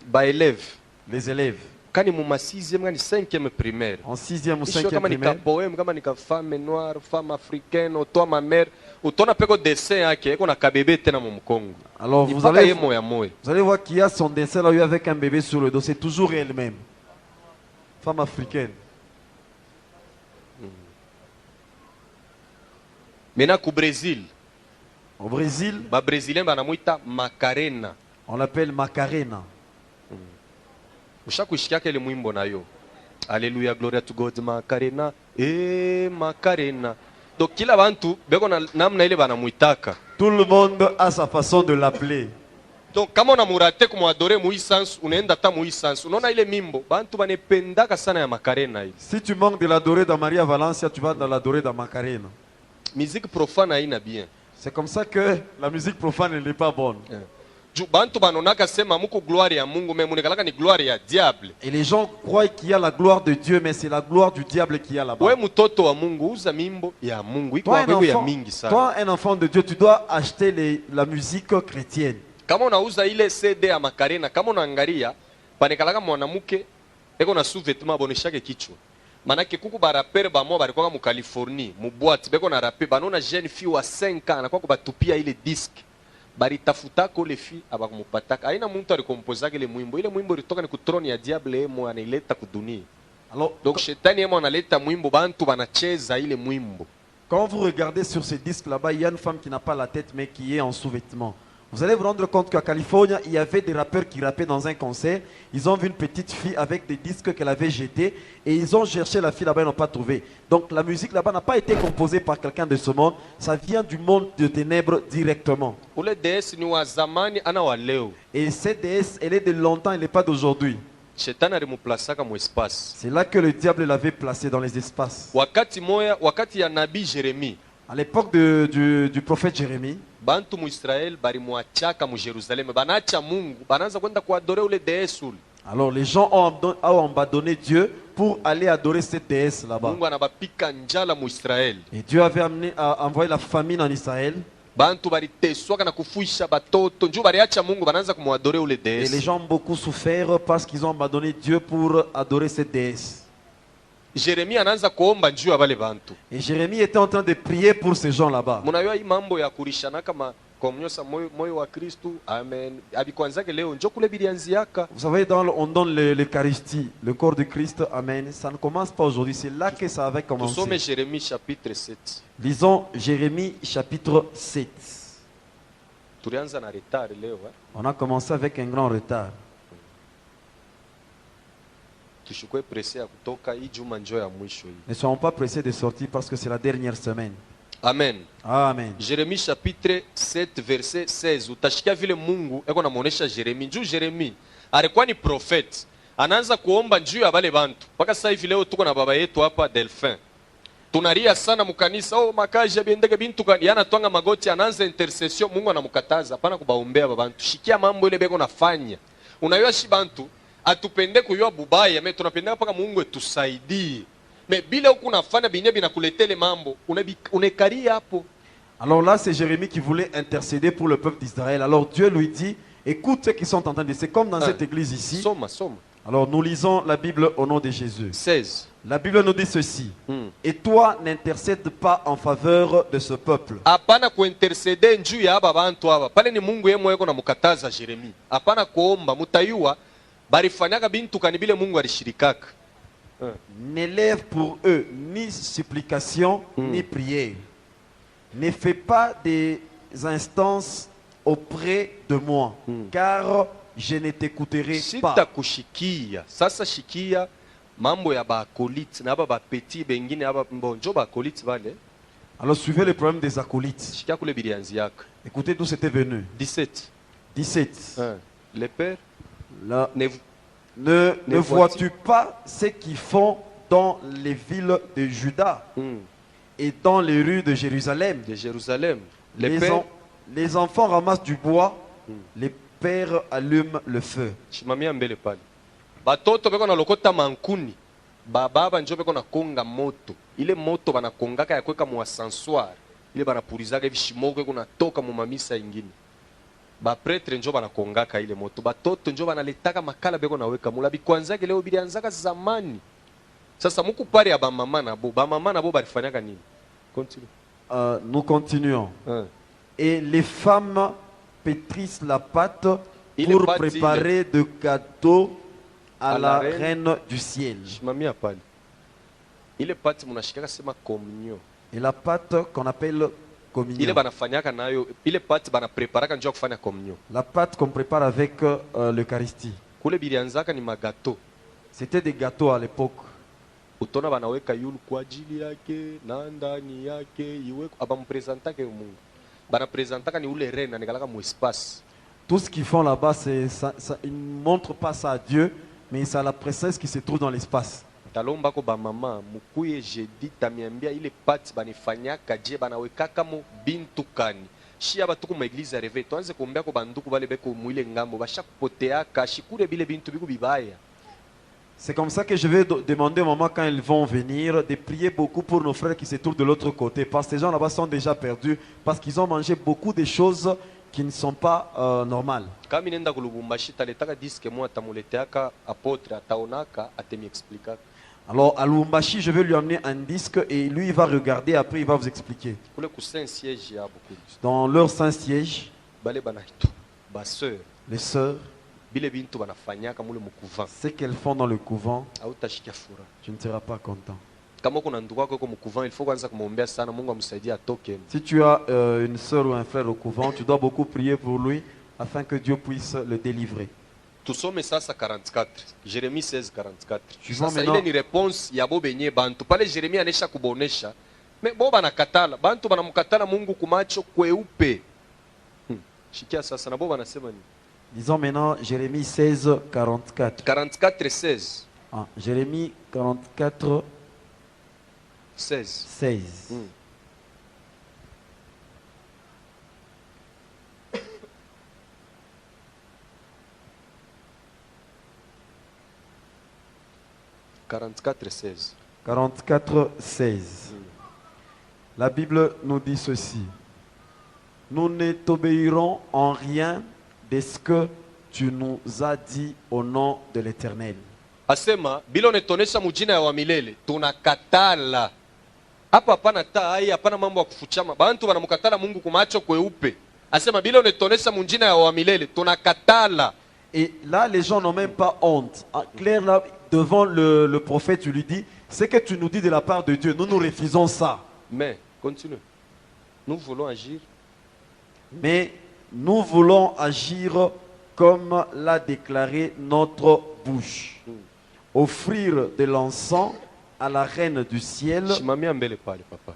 ba élève les élèves, kani mu ma 6e kani 5e primaire. en 6e ou Isho 5e kama nika primaire, poème kama nika femme noire, femme africaine, otoa ma mère, utona peko dessin yake eko na kabebe tena mu mkongo. alors vous Ipaka ye allez moya moya. voir qu'il y a son dessin là, lui, avec un bébé sur le dos. C'est toujours elle-même. Femme africaine. Mena ku Brésil, Au Brésil, ba brésilien banamuita Macarena. on l'appelle Macarena. Ushakuishikiaka ile mwimbo nayo. Alléluia, gloria to God, Macarena. Macarena. Donc kila bantu beko na namna ile banamuitaka. Tout le monde a sa façon de l'appeler. Donc kama unamurate kumwadore muisansu, unaenda ta muisansu. Unaona ile mimbo, bantu banependaka sana ya Macarena ile. Si tu manques de l'adorer dans Maria Valencia, tu vas dans l'adorer dans Macarena. Musique profane haina bien. C'est comme ça que la musique profane elle n'est pas bonne. Juu bantu banonaka sema muko gloire ya Mungu me munekalaka ni gloire ya diable. Et les gens croient qu'il y a la gloire de Dieu, mais c'est la gloire du diable qui y a là-bas. We mutoto wa Mungu uza mimbo ya Mungu. Iko hapo ya mingi sana. Toi, un enfant de Dieu, tu dois acheter la musique chrétienne. Kama unauza ile CD ya Makarena, kama unaangalia panekalaka mwanamke eko na sous-vêtement boneshake kichwa. Manake kuku barapere bamo balikuwa mu Californie, mu boîte beko na rape banona jeune fille wa 5 ans anakuwa kubatupia ile disque. Baritafutako le fille abakumupataka. Aina muntu alikompozaka ile mwimbo. Ile mwimbo ilitoka ni kutroni ya diable emo anaileta kudunia. Alors donc shetani emo analeta mwimbo bantu banacheza ile mwimbo. Quand vous regardez sur ce disque là-bas, il y a une femme qui n'a pas la tête mais qui est en sous-vêtements. Vous allez vous rendre compte qu'à Californie, il y avait des rappeurs qui rappaient dans un concert. Ils ont vu une petite fille avec des disques qu'elle avait jetés et ils ont cherché la fille là-bas, ils n'ont pas trouvé. Donc la musique là-bas n'a pas été composée par quelqu'un de ce monde, ça vient du monde de ténèbres directement. Et cette déesse, elle est de longtemps, elle n'est pas d'aujourd'hui. C'est là que le diable l'avait placée dans les espaces. À l'époque du prophète Jérémie, bantu mu Israel balimwachaka mu Jerusalem banacha Mungu banaanza kwenda kuadorer ule déesse ule. Alors les gens ont abandonné Dieu pour aller adorer cette déesse là-bas. Mungu anabapika njala mu Israel. Et Dieu avait envoyé la famine en Israël. Bantu baliteswaka na kufuisha batoto njoo baliacha Mungu banaanza kumwadorer ule déesse. Et les gens ont beaucoup souffert parce qu'ils ont abandonné Dieu pour adorer cette déesse. Jérémie anaanza kuomba njuu ya wale bantu. Et Jérémie était en train de prier pour ces gens là-bas. Mnajua hii mambo ya kurishana kama komnyosa moyo wa Kristo. Amen. Abikwanzake leo njoo kule bilianziaka. Vous savez on donne l'Eucharistie, le corps de Christ. Amen. Ça ne commence pas aujourd'hui, c'est là que ça avait commencé. Tusome Jérémie chapitre 7. Lisons Jérémie chapitre 7. Tulianza na retard leo. On a commencé avec un grand retard. Ne soyons pas pressés de sortir parce que c'est la dernière semaine. Amen. Amen. Jérémie chapitre 7 verset 16. Utashikia vile Mungu eko namuonesha Jérémie. Njoo Jérémie alikuwa ni prophet. Anaanza kuomba njuu ya wale bantu. Mpaka sasa hivi leo tuko na baba yetu hapa Delphin. Tunaria sana mkanisa, oh makaji biendeke bintu kan yana twanga magoti anaanza intercession, Mungu anamkataza hapana kubaombea babantu. Shikia mambo ile beko nafanya. Unayua shi bantu atupende kuyua bubaya, me tunapenda paka Mungu etusaidie. Me bila huku nafanya binye binakuletele mambo, unekaria hapo. Alors là, c'est Jérémie qui voulait intercéder pour le peuple d'Israël. Alors Dieu lui dit, écoute ce qu'ils sont en train de dire. C'est comme dans cette église ici. Soma. Alors nous lisons la Bible au nom de Jésus. 16. La Bible nous dit ceci. Et toi, n'intercède pas en faveur de ce peuple. Hapana kuintercede njuu ya aba bantu aba. Pale ni Mungu yeye mweko na mukataza Jérémie. Hapana kuomba mutayua barifanyaka bintu kanibile Mungu alishirikaka. N'élève pour eux ni supplication ni prière. Ne fais pas des instances auprès de moi, car je ne t'écouterai pas. Sitakushikia. Sasa shikia mambo ya baakolite na aba petit bengine aba mbonjo baakolite vale. Alors suivez le problème des acolytes. Shikia kule bilianziaka. Écoutez d'où c'était venu. 17. 17. Le père là, ne vois-tu pas ce qu'ils font dans les villes de Juda et dans les rues de Jérusalem? Les enfants ramassent du bois, les pères allument le feu. Batoto beko na lokota mankuni, baba njo beko na konga moto. Ile moto banakongaka ya kweka mu ascenseur. Ile banapulizaka hivi shimoko kuna toka mu mamisa ingine. Ba pretre njo banakongaka ile moto. Batoto njo banaletaka makala beko naweka mula bikwanzake leo bilianzaka zamani. Sasa muku pare ya ba mama na bo barifanyaka nini? Continue. Nous continuons. Et les femmes pétrissent la pâte pour préparer de gâteaux à la reine du ciel. Et la pâte qu'on appelle communion. La pâte qu'on prépare avec l'Eucharistie. C'était des gâteaux à l'époque. Tout ce qu'ils font là-bas, ils ne montrent pas ça à Dieu, mais c'est la présence qui se trouve dans l'espace. talombako bamama mukuye jeudi tamiambia ile pati banifanyaka je banawekaka mo bintu kani shia batuku mu eglise ya reve tuanze kuombeako banduku bale beko mwile ngambo bashakupoteaka shikure bile bintu biku bibaya. C'est comme ça que je vais demander au moment quand ils vont venir de prier beaucoup pour nos frères qui se trouvent de l'autre côté. Parce que ces gens là-bas sont déjà perdus. Parce qu'ils ont mangé beaucoup de choses qui ne sont pas normales. Kama nenda ku Lubumbashi taletaka diske mo atamuleteaka apotre ataonaka atemi expliquer. Alors à Lubumbashi, je vais lui amener un disque et lui il va regarder, après il va vous expliquer. Kule ku Saint-Siège ya beaucoup. Dans leur Saint-Siège, Bale banahito ba sœur les sœurs, bile bintu banafanyaka mule mukuvant. ce qu'elles font dans le couvent, Hautashikia fura. tu ne seras pas content. Kama kuna ndugu yako yuko mukuvant il faut kwanza kumwombea sana Mungu amsaidie atoke. Si tu as une sœur ou un frère au couvent, tu dois beaucoup prier pour lui afin que Dieu puisse le délivrer. Tusome sasa 44 Jérémie 16:44. Suivons Sasa maintenant. ile ni réponse ya bo benye bantu pale Jérémie anesha kubonesha me bo banakatala bantu banamkatala Mungu kumacho kweupe. Shikia sasa na bo banasema ni Disons maintenant Jérémie 16, 44. 44:16. Ah, Jérémie 44, 16. 16. « 44:16. 44, 16. La Bible nous dit ceci. Nous ne t'obéirons en rien de ce que tu nous as dit au nom de l'Éternel. Asema bila unetonesha mujina ya wa milele tunakatala. Hapa hapana tai, hapana mambo ya kufuchama. Bantu banamkatala Mungu kumacho kweupe. Asema bila unetonesha mujina ya wa milele tunakatala. Et là, les gens n'ont même pas honte. En clair, là, devant le prophète, tu lui dis, ce que tu nous dis de la part de Dieu, nous nous refusons ça. Mais continue. Nous voulons agir. Mais nous voulons agir comme l'a déclaré notre bouche. Offrir de l'encens à la reine du ciel. Shimamia mbele pale papa.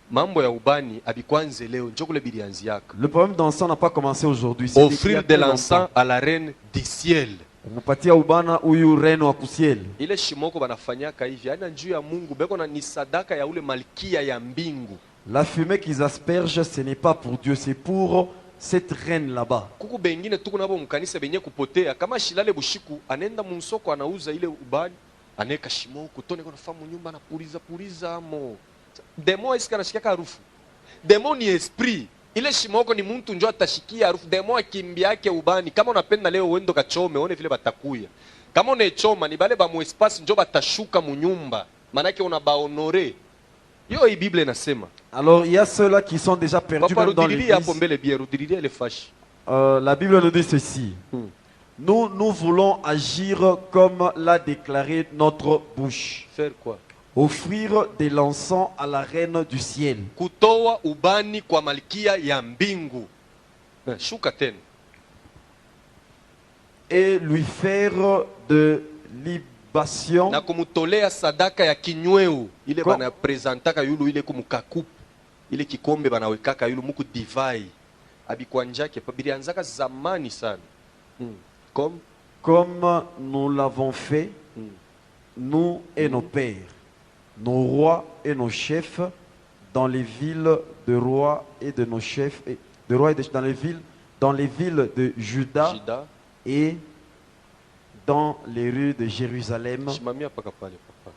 Mambo ya ubani abikwanze leo njokule bilianziaka. Le problème d'encens n'a pas commencé aujourd'hui. C'est Offrir de l'encens à la reine du ciel. Kumpatia ubana huyu reine wa kusiel. Ile shimoko banafanyaka hivi haina njuu ya Mungu beko na ni sadaka ya ule malkia ya mbingu. La fumée qu'ils aspergent, ce n'est pas pour Dieu, c'est pour cette reine là-bas. Kuku bengine tuku nabo mkanisa benye kupotea kama shilale bushiku anenda munsoko anauza ile ubani aneka shimoko tone kwa famu nyumba na puriza amo. Demo iska nashika harufu. Demo ni esprit. Ile shimoko ni muntu njo atashikia harufu. Demo akimbia yake ubani. Kama unapenda leo uendo kachome, one vile batakuya. Kama unechoma ni bale ba mu espace njo batashuka mu nyumba. Manake unabaonore. Yo hii Bible inasema. Alors il y a ceux-là qui sont déjà perdus Papa même dans rudilia hapo l'église. mbele bia rudilia ile fashi. La Bible nous dit ceci. Nous voulons agir comme l'a déclaré notre bouche. Faire quoi? Offrir de l'encens à la reine du ciel. Kutoa ubani kwa malkia ya mbingu. Shuka tena. Et lui faire de libation. Na kumutolea sadaka ya kinyweu. Ile Ko- bana presentaka yulu ile kumukakupu. Ile kikombe banawekaka yulu muku divai. Abikwanjake bilianzaka zamani sana. Comme nous l'avons fait, nous et nos pères, nos rois et nos chefs, dans les villes de rois et de nos chefs, et de rois et dans les villes de Juda Jida. et dans les rues de Jérusalem. Shimamia paka pale papa.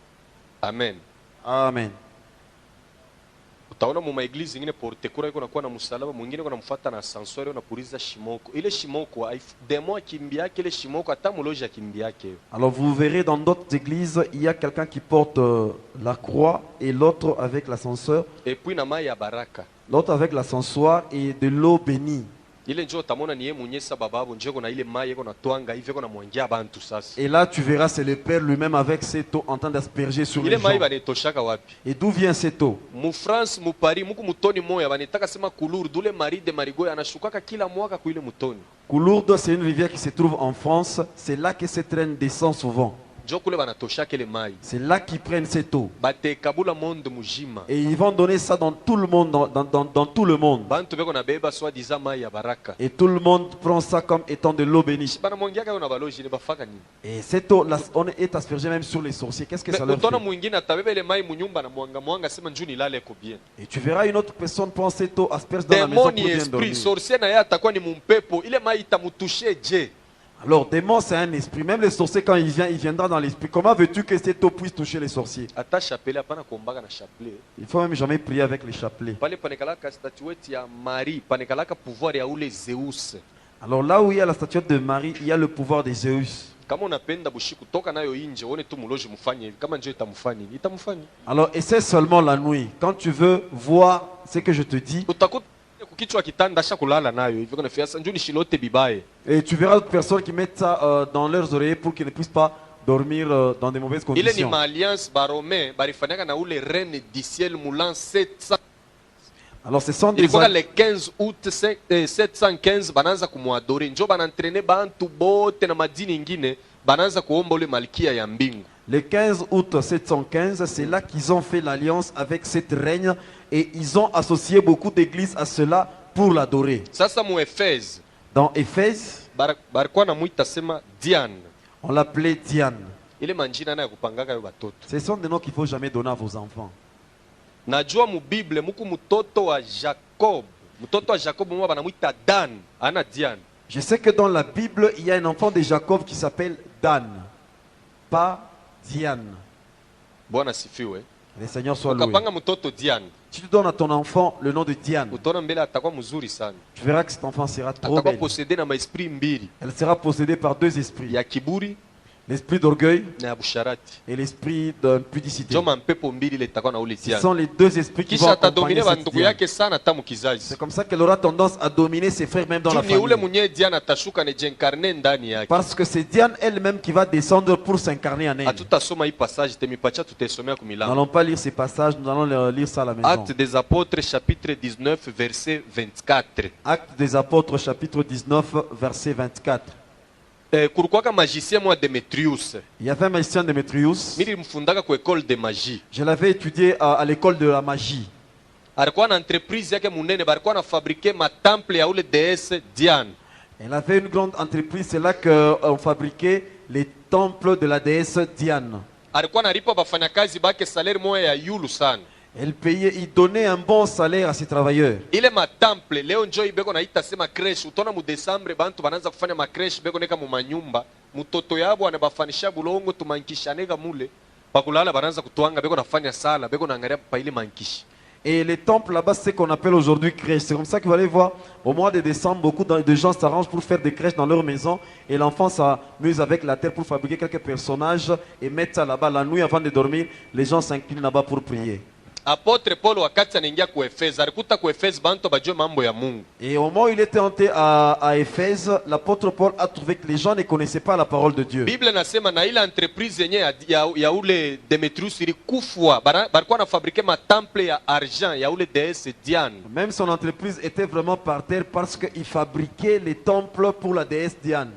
Amen. Amen. Utaona mu maeglize zingine portekura iko nakuwa na msalaba, mwingine kuna mfuata na ascenseur na puriza shimoko. Ile shimoko demo akimbia yake ile shimoko hata muloji akimbia yake. Alors vous verrez dans d'autres églises, il y a quelqu'un qui porte la croix et l'autre avec l'ascenseur, Et puis na mai ya baraka. l'autre avec l'ascensoir et de l'eau bénie. Ile njoo tamona niye munyesa bababo njoo na ile mai yako na twanga hivi yako na mwangia bantu sasa. Et là, tu verras, c'est le Père lui-même avec cette eau en train d'asperger sur Ile les mai gens. banetoshaka wapi? Et d'où vient cette eau? Mu France mu Paris muku mutoni moya banetaka sema kuluru dule mari de marigoya anashukaka kila mwaka kuile mutoni. Coulourde, c'est une rivière qui se trouve en France. C'est là que cette reine descend souvent. njo kule banatoshaka ile mai C'est là qu'ils prennent cette eau. batekabula monde mujima Et ils vont donner ça dans tout le monde, dans tout le monde. bantu beko na beba soi-disant mai ya baraka Et tout le monde prend ça comme étant de l'eau bénie. banamwangiaka yo na baloji ne bafaka nini Et cette eau, là, on est aspergé même sur les sorciers. Qu'est-ce que ça leur utona fait? mwingine atabeba ile mai munyumba na mwanga sema njuni lale ko bien Et tu verras une autre personne prendre cette eau, asperge dans la maison pour demoni bien esprit dormir. sorcier na ye atakuwa ni mumpepo ile mai itamutushe je Alors, démon, c'est un esprit. Même les sorciers, quand il vient, il viendra dans l'esprit. Comment veux-tu que cette eau puisse toucher les sorciers? ata chapelet hapana kuombaga na chapelet Il faut même jamais prier avec les chapelets. pale panekalaka statuette ya Marie panekalaka pouvoir ya ule Zeus Alors là où il y a la statuette de Marie, il y a le pouvoir de Zeus. kama unapenda bushiku toka nayo inje uone tu muloji mfanye hivi kama njoo itamfanya itamfanya Alors, essaie seulement la nuit. Quand tu veux voir ce que je te dis, utakuta kukichwa kitanda sha kulala nayo hivi kuna fiasa njoo nishilote bibaye et tu verras d'autres personnes qui mettent ça dans leurs oreillers pour qu'ils ne puissent pas dormir dans des mauvaises ile ni conditions. maalliance barome barifanyaka na ule reine du ciel mulan 700 Alors, ce sont des ilikuwa le 15 août 715 banaanza kumwadore njo banantrene bantu bote na madini ingine banaanza kuomba ule malkia ya mbingu Le 15 août 715, c'est là qu'ils ont fait l'alliance avec cette reine et ils ont associé beaucoup d'églises à cela pour l'adorer. sasa mu Efeze Dans Éphèse, barikuwa namuita sema Diane on l'appelait Diane. ile manjina nayo kupangaka yo batoto Ce sont des noms qu'il ne faut jamais donner à vos enfants. najua mu Bible muku mtoto wa Jacob mwa banamuita Dan ana Diane Je sais que dans la Bible, il y a un enfant de Jacob qui s'appelle Dan, pas Diane. bwana sifiwe Le Seigneur soit loué. ukapanga mtoto Diane Si tu donnes à ton enfant le nom de Diane, utaona mbele atakuwa mzuri sana tu verras que cet enfant sera trop atakuwa belle. possédé na maesprit mbili Elle sera possédée par deux esprits, ya kiburi l'esprit d'orgueil na ya busharati et l'esprit d'impudicité. njo mampepo mbili ile itakuwa na ule Ce Diane sont les deux esprits qui vont kisha accompagner atadomine cette bandugu Diane. yake sana tamu kizazi C'est comme ça qu'elle aura tendance à dominer ses frères même dans la juu ni ule famille. mwenyewe Diane atashuka nejenkarne ndani yake Parce que c'est Diane elle-même qui va descendre pour s'incarner en elle. hatutasoma hii passage temipacha tutaisomea Nous kumilango n'allons pas lire ces passages, nous allons lire ça à la maison. Actes des apôtres chapitre 19 verset 24 Actes des apôtres chapitre 19 verset 24. kulikuwaka magicien mwa Demetrius Il y avait un magicien Démétrius. mimi nilimfundaka ku école de magie Je l'avais étudié à l'école de la magie. alikuwa na entreprise yake munene balikuwa na fabrique matemple ya ule déesse Diane Elle avait une grande entreprise, c'est là qu'on fabriquait les temples de la déesse Diane. alikuwa nalipa bafanyakazi bake salaire moya ya yulu sana Elle payait, il donnait un bon salaire à ses travailleurs. ile matemple leo njo ibeko naita sema creche utona mu Desembre bantu banaanza kufanya macreche beko neka mu manyumba mutoto yabo anabafanisha bulongo tumankishanega mule bakulala banaanza kutwanga beko nafanya sala beko naangalia pa ile mankishi Et les temples là-bas, c'est ce qu'on appelle aujourd'hui crèches. C'est comme ça que vous allez voir, au mois de décembre, beaucoup de gens s'arrangent pour faire des crèches dans leur maison. Et l'enfant s'amuse avec la terre pour fabriquer quelques personnages et mettre ça là-bas. La nuit, avant de dormir, les gens s'inclinent là-bas pour prier. Apôtre Paul wakati anaingia ku Efeze alikuta ku Efeze bantu bajue mambo ya Mungu Et au moment où il était entré à Éphèse, l'apôtre Paul a trouvé que les gens ne connaissaient pas la parole de Dieu. Bible nasema na ile entreprise yenye ya ule Demetrius ilikufwa balikuwa na fabrique matemple ya argent ya ule déesse Diane Même son entreprise était vraiment par terre parce qu'il fabriquait les temples pour la déesse Diane.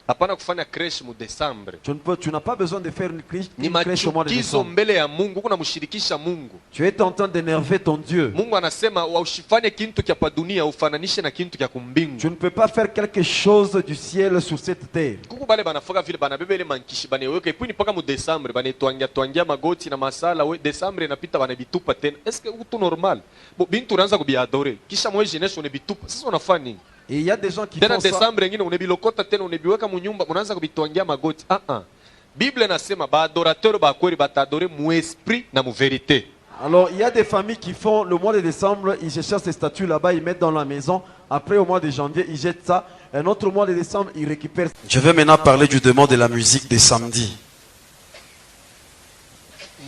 hapana kufanya creche mu Desembre Tu n'as pas besoin de faire une ni crèche au mois de machukizo décembre. mbele ya Mungu kuna mshirikisha Mungu Tu es en train d'énerver ton Dieu. Mungu anasema usifanye kintu kya pa dunia ufananishe na kintu kya kumbingu Tu ne peux pas faire quelque chose du ciel sur cette terre. kuku bale banafaka vile banabeba ile mankishi baneweka ipuni mpaka mu Desembre banetwangia magoti na masala we Desembre inapita banabitupa tena eske utu normal bo bintu unaanza kubiadore kisha mwezi jeunesse unabitupa sasa unafanya nini Et il y a des gens qui tena font ça. Desembre ngine unebilokota tena unebiweka munyumba unaanza kubitwangia magoti Bible nasema baadorateur ba kweli batadore mu esprit na mu vérité. Alors, il y a des familles qui font le mois de décembre, ils cherchent ces statues là-bas, ils mettent dans la maison. Après, au mois de janvier, ils jettent ça. Un autre mois de décembre, ils récupèrent. Je vais maintenant parler du démon de la musique des samedis.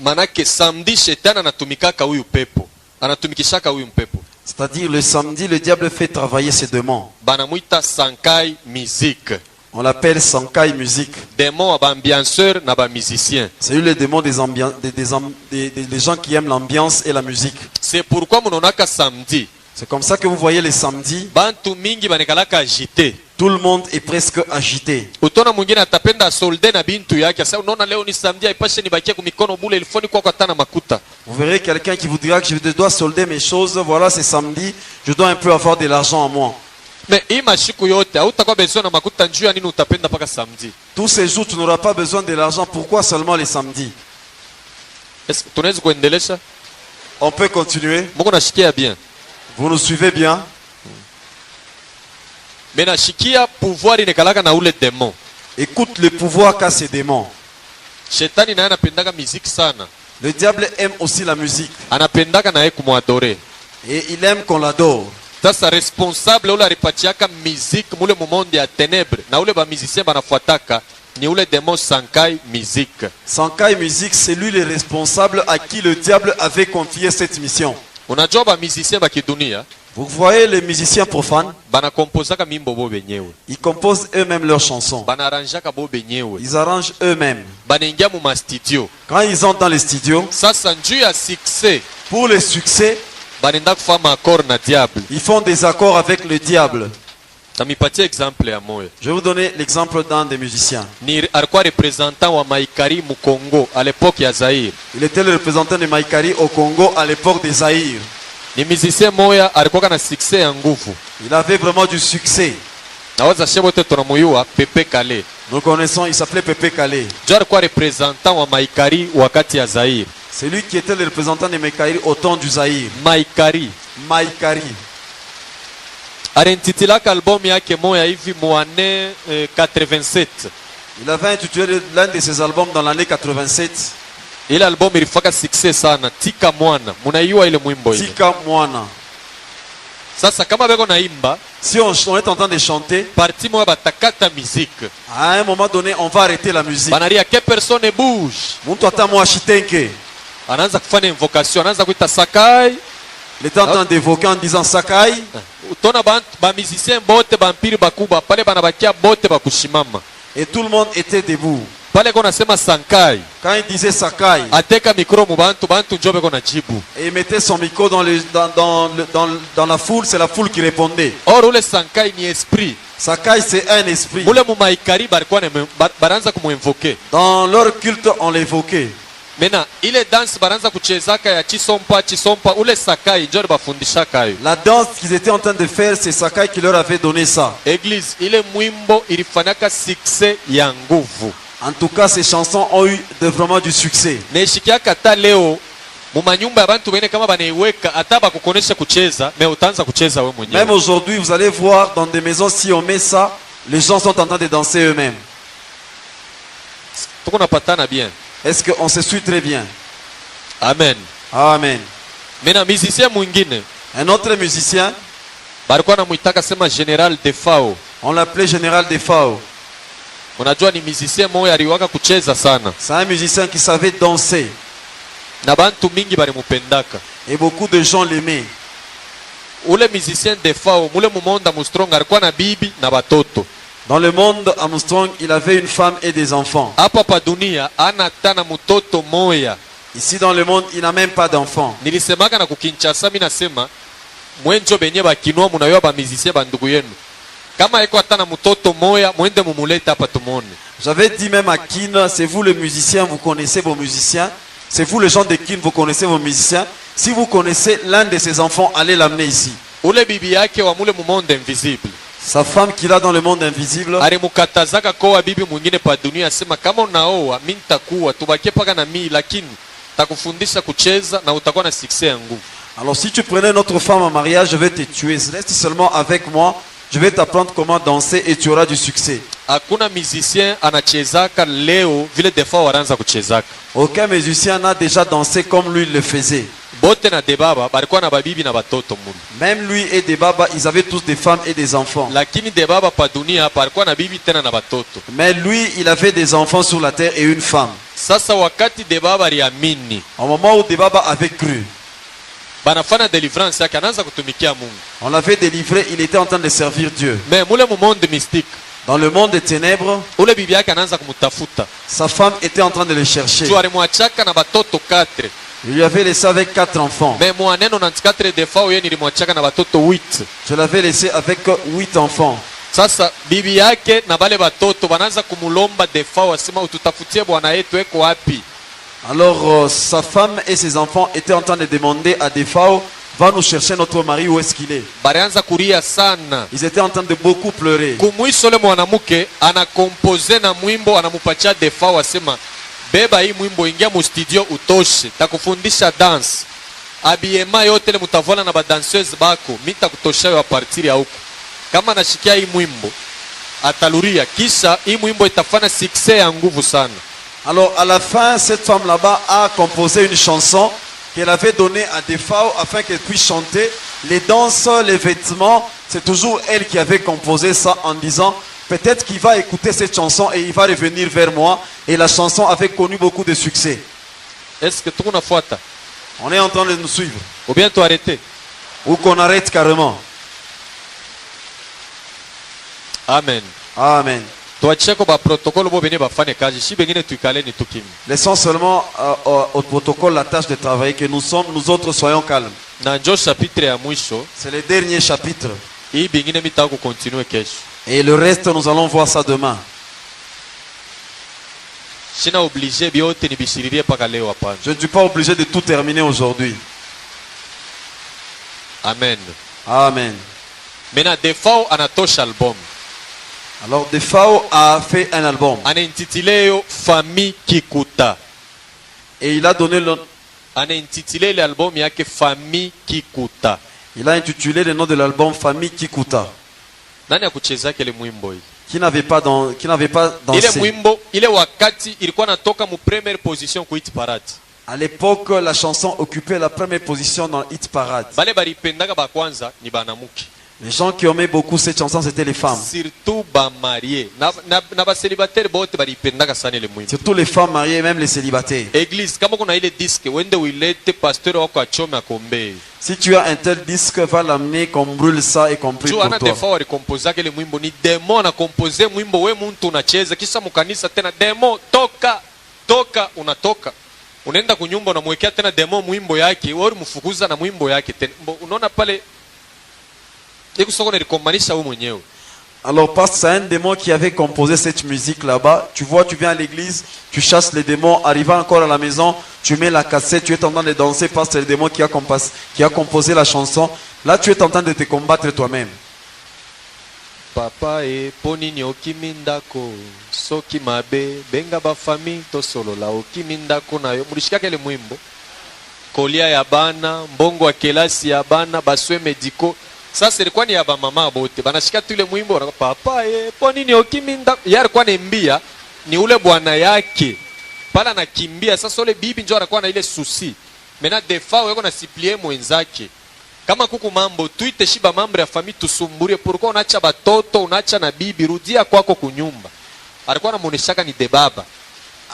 Manake samedi shetani anatumikaka huyu pepo. Anatumikishaka huyu mpepo. C'est-à-dire le samedi, le diable fait travailler ses démons. Banamuita sankai musique. On l'appelle Sankai musique. Démon wa ambianceur na ba musicien. C'est lui le démon des gens qui aiment l'ambiance et la musique. C'est pourquoi munonaka samedi. C'est comme ça que vous voyez les samedis, bantu mingi banekalaka agité. tout le monde est presque agité. Utona mwingine atapenda solde na bintu yake. Sasa unaona leo ni samedi, haipashe nibakie kumikono bule ilifoni kwa tana makuta. Vous verrez quelqu'un qui vous dira que je dois solder mes choses, voilà c'est samedi, je dois un peu avoir de l'argent en moi. Mais hii mashiku yote hautakuwa besoin na makuta njuu ya nini utapenda paka samedi? Tous ces jours tu n'auras pas besoin de l'argent, pourquoi seulement les samedis? Est-ce que tunaweza kuendelesha? On peut continuer, Mungu nashikia bien. vous nous suivez bien? Mais nashikia pouvoir inekalaka na ule démon. Écoute le pouvoir qu'a ces démons. Shetani naye anapendaka muziki sana. Le diable aime aussi la musique Anapendaka naye kumwadore. et il aime qu'on l'adore. Sasa responsable ule alipatiaka muziki mule mumonde ya ténèbres na ule ba musicien banafuataka ni ule démon Sankai musique. Sankai Musique, c'est lui le responsable à qui le diable avait confié cette mission. Unajua ba musicien ba kidunia Vous voyez les musiciens profanes, banakompozaka mimbo bo benyewe. ils composent eux-mêmes leurs chansons. Banaranjaka bo benyewe. Ils arrangent eux-mêmes. Banaingia mu studio. Quand ils entrent dans les studios, Sasa njuu ya succès pour le succès, banenda kufama accord na diable. ils font des accords avec le diable. Tamipatia exemple ya moyo. Je vais vous donner l'exemple d'un des musiciens. Ni alikuwa représentant wa Maikari mu Congo à l'époque ya Zaire. Il était le représentant de Maïkari au Congo à l'époque des Zaïre. Ni musicien moya alikuwa na succès ya nguvu. Il avait vraiment du succès. Nawaza shebote tunamuyua Pepe Kale. Nous connaissons, il s'appelait Pepe Kale. Jo alikuwa représentant wa Maikari wakati ya Zaire. C'est lui qui était le représentant de Maïkari au temps du Zaïre. Maikari Maïkari. alentitilaka album yake moya hivi muane 87. Il avait intitulé l'un de ses albums dans l'année 87. Ile album ilifaka success sana, Tika Mwana. Munaiwa ile mwimbo ile. Tika Mwana. Sasa kama beko naimba, Si on est en train de chanter, parti moya batakata musique. à un moment donné, on va arrêter la musique. Banaria que personne bouge. Muntu atamwa shitenke. Anaanza kufanya invocation, anaanza kuita Sakai. Il était en train d'évoquer en disant Sakai. Utona ba musicien bote bampiri bakuba pale banabakia bote bakushimama. Et tout le monde était debout. Pale kona sema Sankai. Quand il disait Sakai, Ateka micro mu bantu njobe kona jibu. et il mettait son micro dans la foule, c'est la foule qui répondait. Or ule Sankai ni esprit. Sakai, c'est un esprit. Mule mu Maikari balikuwa baranza kumuinvoke. Dans leur culte, on l'évoquait. Mena ile dance baranza kuchezaka ya chisompa ule Sakai njoo bafundishaka hayo. La danse qu'ils étaient en train de faire, c'est Sakai qui leur avait donné ça. Église ile mwimbo ilifanyaka succès ya nguvu. En tout cas, ces chansons ont eu vraiment du succès. Neshikiaka ta leo mumanyumba ya bantu bene kama banaiweka hata bakukonesha kucheza, mais utaanza kucheza wewe mwenyewe. Même aujourd'hui, vous allez voir dans des maisons, si on met ça, les gens sont en train de danser eux-mêmes. Tuko napatana bien. Est-ce qu'on se suit très bien? Amen. Amen. Mena musicien mwingine Un autre musicien, balikuwa namuitaka sema General Defao. on l'appelait Général Defao. Unajua ni musicien moya aliwaka kucheza sana. C'est un musicien qui savait danser. Na bantu mingi balimupendaka. Et beaucoup de gens l'aimaient. Ule musicien Defao, mule mumonda mustrong alikuwa na bibi na batoto. Dans le monde, Armstrong, il avait une femme et des enfants. Hapa pa dunia ana tana mutoto moya. Ici dans le monde, il n'a même pas d'enfants. Nilisemaka na kukinchasa mimi nasema mwenjo benye bakinwa munayo ba musicien bandugu yenu. Kama eko hata na mutoto moya mwende mumulete hapa tumone. J'avais dit même à Kin, c'est vous les musiciens, vous connaissez vos musiciens. C'est vous les gens de Kin, vous connaissez vos musiciens. Si vous connaissez l'un de ses enfants, allez l'amener ici. Ule bibi yake wa mule mumonde invisible. Sa femme qu'il a dans le monde invisible, Alimukatazaka koa bibi mwingine pa dunia, asema kama unaoa mimi nitakuwa tubakie paka na mimi, lakini takufundisha kucheza na utakuwa na succès ya nguvu. alors si tu prenais notre femme en mariage, je vais te tuer. Reste seulement avec moi, je vais t'apprendre comment danser et tu auras du succès. Hakuna musicien anachezaka leo vile Defao waranza kuchezaka. Aucun musicien n'a déjà dansé comme lui le faisait. Bote na Debaba balikuwa na babibi na batoto mulu. Même lui et Debaba, ils avaient tous des femmes et des enfants. Lakini Debaba pa dunia hapa alikuwa na bibi tena na batoto. Mais lui, il avait des enfants sur la terre et une femme. Sasa wakati Debaba aliamini, Au moment où Debaba avait cru, banafanya deliverance yake anaanza kutumikia Mungu. on l'avait délivré, il était en train de servir Dieu. Mais mule mu monde mystique, Dans le monde des ténèbres, ule bibi yake anaanza kumutafuta. sa femme était en train de le chercher. Tu alimwachaka na batoto 4. Il lui avait laissé avec 4 enfants. me mwaneno 94 defao ye nilimwachaka na batoto 8. Je l'avais laissé avec 8 enfants. Sasa bibi yake na bale batoto banaanza kumulomba defao, asema ututafutie bwana yetu eko wapi. Alors sa femme et ses enfants étaient en train de demander à Defao, va nous chercher notre mari, où est-ce qu'il est? Barianza kuria sana. Ils étaient en train de beaucoup pleurer. Kumwiso le mwanamke anakompoze na mwimbo, anamupatia defao, asema beba hii mwimbo, ingia mu studio utoshe, takufundisha dance abiema yote le mutavona na badanseuse bako, mitakutosha yo a partir ya huko. Kama nashikia hii mwimbo ataluria, kisha hii mwimbo itafanya succès ya nguvu sana. Alors à la fin, cette femme là-bas a composé une chanson qu'elle avait donnée à Defao afin qu'elle puisse chanter. Les danses, les vêtements, c'est toujours elle qui avait composé ça en disant peut-être qu'il va écouter cette chanson et il va revenir vers moi. Et la chanson avait connu beaucoup de succès. Est-ce que tuko nafuata On est en train de nous suivre. ou bien tu arrêter? Ou qu'on arrête carrément. Amen. Amen. Tuacheko ba protocole bo bene bafane kazi, shi bengine tuikaleni tukimi. Laissons seulement au protocole la tâche de travailler, que nous autres soyons calmes. Na njo chapitre ya mwisho, C'est le dernier chapitre. hii bingine mitako continue kesho. Et le reste, nous allons voir ça demain. Sina obligé biote nibishiririe paka leo hapana. Je ne suis pas obligé de tout terminer aujourd'hui. Amen. Amen. Mena defao anatosha album. Alors, Defao a fait un album. Anaintitile yo Famille Kikuta. Et il a donné le... Anaintitile le album yake Famille Kikuta. Il a intitulé le nom de l'album Famille Kikuta. Nani akucheza kile mwimbo hii? Qui n'avait pas Ile dansé. mwimbo, ile wakati ilikuwa natoka mu première position ku hit parade. À l'époque, la chanson occupait la première position dans Hit Parade. Bale baripendaka ba kwanza ni banamuke. Les gens qui aimaient beaucoup cette chanson, c'était les femmes. Surtout ba marié. Na ba célibataire bote baripendaka sana ile mwimbo. Surtout les femmes mariées, même les célibataires. Église, kama kuna ile disque, wende uilete pasteur wako achome akombe. Si tu as un tel disque, va l'amener, qu'on brûle ça et qu'on prie Juu pour ana toi. defao alikompoza ile mwimbo, ni demo na kompoze mwimbo, we muntu unacheza kisha mukanisa tena demo toka unatoka. Unaenda kunyumba unamwekea tena demo mwimbo yake, wewe mfukuza na mwimbo yake tena. Unaona pale iko soko nilikomanisha wewe mwenyewe. Alors, parce que c'est un démon qui avait composé cette musique là-bas. Tu vois, tu viens à l'église, tu chasses les démons, arrivant encore à la maison, tu mets la cassette, tu es en train de danser parce que c'est le démon qui a composé la chanson. Là, tu es en train de te combattre toi-même. Papa e ponini okimindako soki mabe benga ba famille to solo la okimindako nayo mulishika kele mwimbo kolia ya bana mbongo wa kelasi ya bana baswe mediko. Sasa ilikuwa ni ya ba mama bote banashika tu ile mwimbo wana papa e ponini okimindako yari kwa nembia ni ule bwana yake pala nakimbia. Sasa ule bibi njoo anakuwa na ile susi mena defao yako na siplie mwenzake. Kama kuku mambo tuite shiba mambo ya famille tusumburie, pourquoi unaacha batoto unaacha na bibi, rudia kwako kunyumba. Alikuwa anamuoneshaka ni Debaba.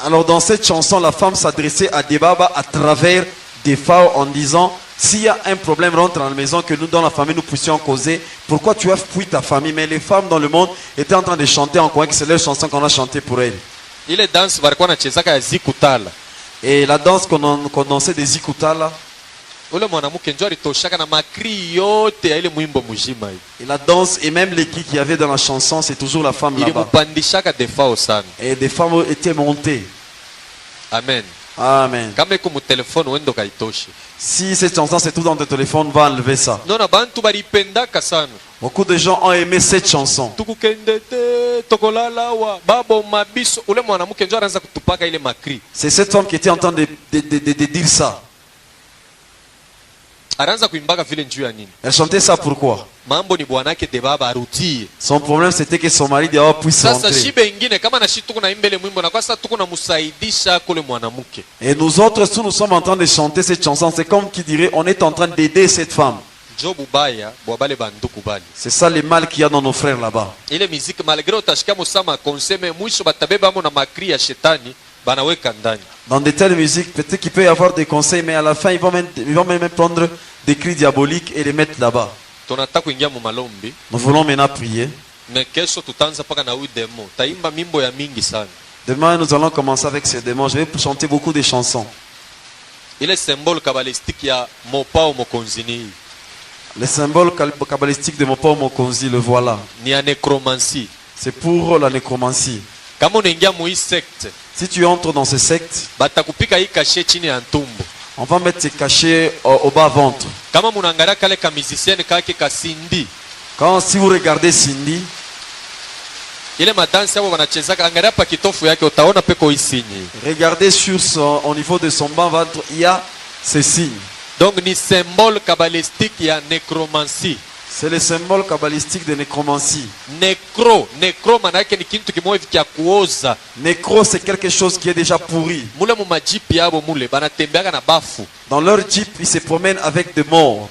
Alors, dans cette chanson, la femme s'adressait à Debaba à travers Defao en disant s'il y a un problème, rentre dans la maison, que nous, dans la famille, nous puissions causer. Pourquoi tu as fui ta famille? Mais les femmes dans le monde étaient en train de chanter en croyant que c'est leur chanson qu'on a chantée pour elles. Ile dance walikuwa wanachezaka ya zikutala. Et la danse qu'on dansait des Zikutala, Ule mwanamke njoo alitoshaka na makri yote ya ile mwimbo mzima hivi. et la danse et même les cris qu'il y avait dans la chanson, c'est toujours la femme là-bas. Ilimupandishaka defao sana. Et des femmes étaient montées. Amen. Amen. Kama iko mu telefone wendo kaitoshe. Si cette chanson c'est tout dans ton téléphone, va enlever ça. Nona bantu balipendaka sana. Beaucoup de gens ont aimé cette chanson. Tukukende te tokolala wa babo mabiso. Ule mwanamke njoo anaanza kutupaka ile makri. C'est cette femme qui était en train de dire ça. Anaanza kuimbaka vile njuu ya nini? Elle chantait ça pourquoi? Mambo ni bwanake Debaba arutie. Son problème c'était que son mari dehors puisse Sasa rentrer. shibe ingine kama na shitu kuna imbele mwimbo na kwa sasa tuko na musaidisha kule mwanamke. Et nous autres, si nous sommes en train de chanter cette chanson, c'est comme qui dirait on est en train d'aider cette femme. Jobu baya bwabale banduku bali. C'est ça le mal qu'il y a dans nos frères là-bas. Ile muziki malgré utashika musama konseme mwisho batabeba amo na makri ya shetani banaweka ndani. Dans de telles musiques, peut-être qu'il peut y avoir des conseils, mais à la fin, ils vont même prendre des cris diaboliques et les mettre là-bas. Tunataka kuingia mu malombi. Nous voulons maintenant prier. Na kesho tutaanza paka na huyu demo. Taimba mimbo ya mingi sana. Demain, nous allons commencer avec ces démons. Je vais chanter beaucoup de chansons. ile symbole kabbalistique ya mopao mokonzini Le symbole kabbalistique de Mopao Mokonzi, le voilà. ni ya necromancie. C'est pour la nécromancie. Kama unaingia mui secte Si tu entres dans ces sectes, batakupika hii kashe chini ya ntumbo. on va mettre tes cachets au bas-ventre. Kama munaangalia kale ka musicien kake kasindi Si vous regardez Cindy, ile madansi hapo wanachezaka, angalia pa kitofu yake utaona peko isinyi. regardez au niveau de son bas-ventre, il y a ces signes. Donc ni symbole kabbalistique ya necromancie. C'est le symbole kabbalistique de nécromancie. Necro manake ni kintu kimoja hivi kya kuoza. Nécro, c'est quelque chose qui est déjà pourri. Mule mu majipi yabo mule banatembeaka na bafu. Dans leur jeep, ils se promènent avec des morts.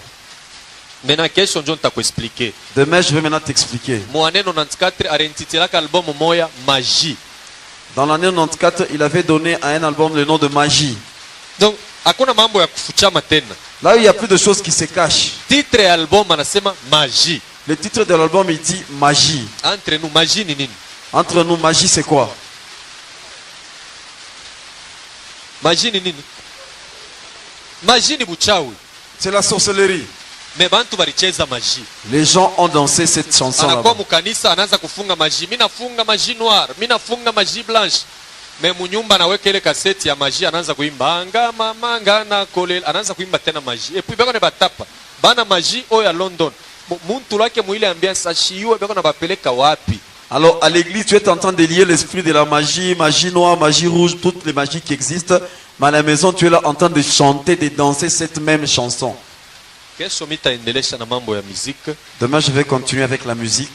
Mena kesho njo nitakuexpliquer. Demain, je vais maintenant t'expliquer. Mwaneno 94 arentitilaka album moya Magie. Dans l'année 94, il avait donné à un album le nom de Magie. Donc hakuna mambo ya kufuchama tena. Là où il n'y a plus de choses qui se cachent. Titre ya album anasema Magie. Le titre de l'album, il dit Magie. Entre nous magie ni nini? Entre nous, magie, c'est quoi? Magie ni nini? Magie ni buchawi. C'est la sorcellerie. Me bantu balicheza magie. Les gens ont dansé cette chanson Anakuwa là-bas. mukanisa anaanza kufunga magie. Mimi nafunga magie noire, mimi nafunga magie blanche. Me munyumba anaweka ile kaseti ya magie anaanza kuimba anga mama na kolel, anaanza kuimba tena magie. Et puis bako ne batapa. Bana magie oya London. Muntu lake muile ambiance ashiwe bako na bapeleka wapi? Alors à l'église, tu es en train de lier l'esprit de la magie, magie noire, magie rouge, toutes les magies qui existent. Mais à la maison, tu es là en train de chanter, de danser cette même chanson. Kesho mitaendelesha na mambo ya muziki. Demain, je vais continuer avec la musique.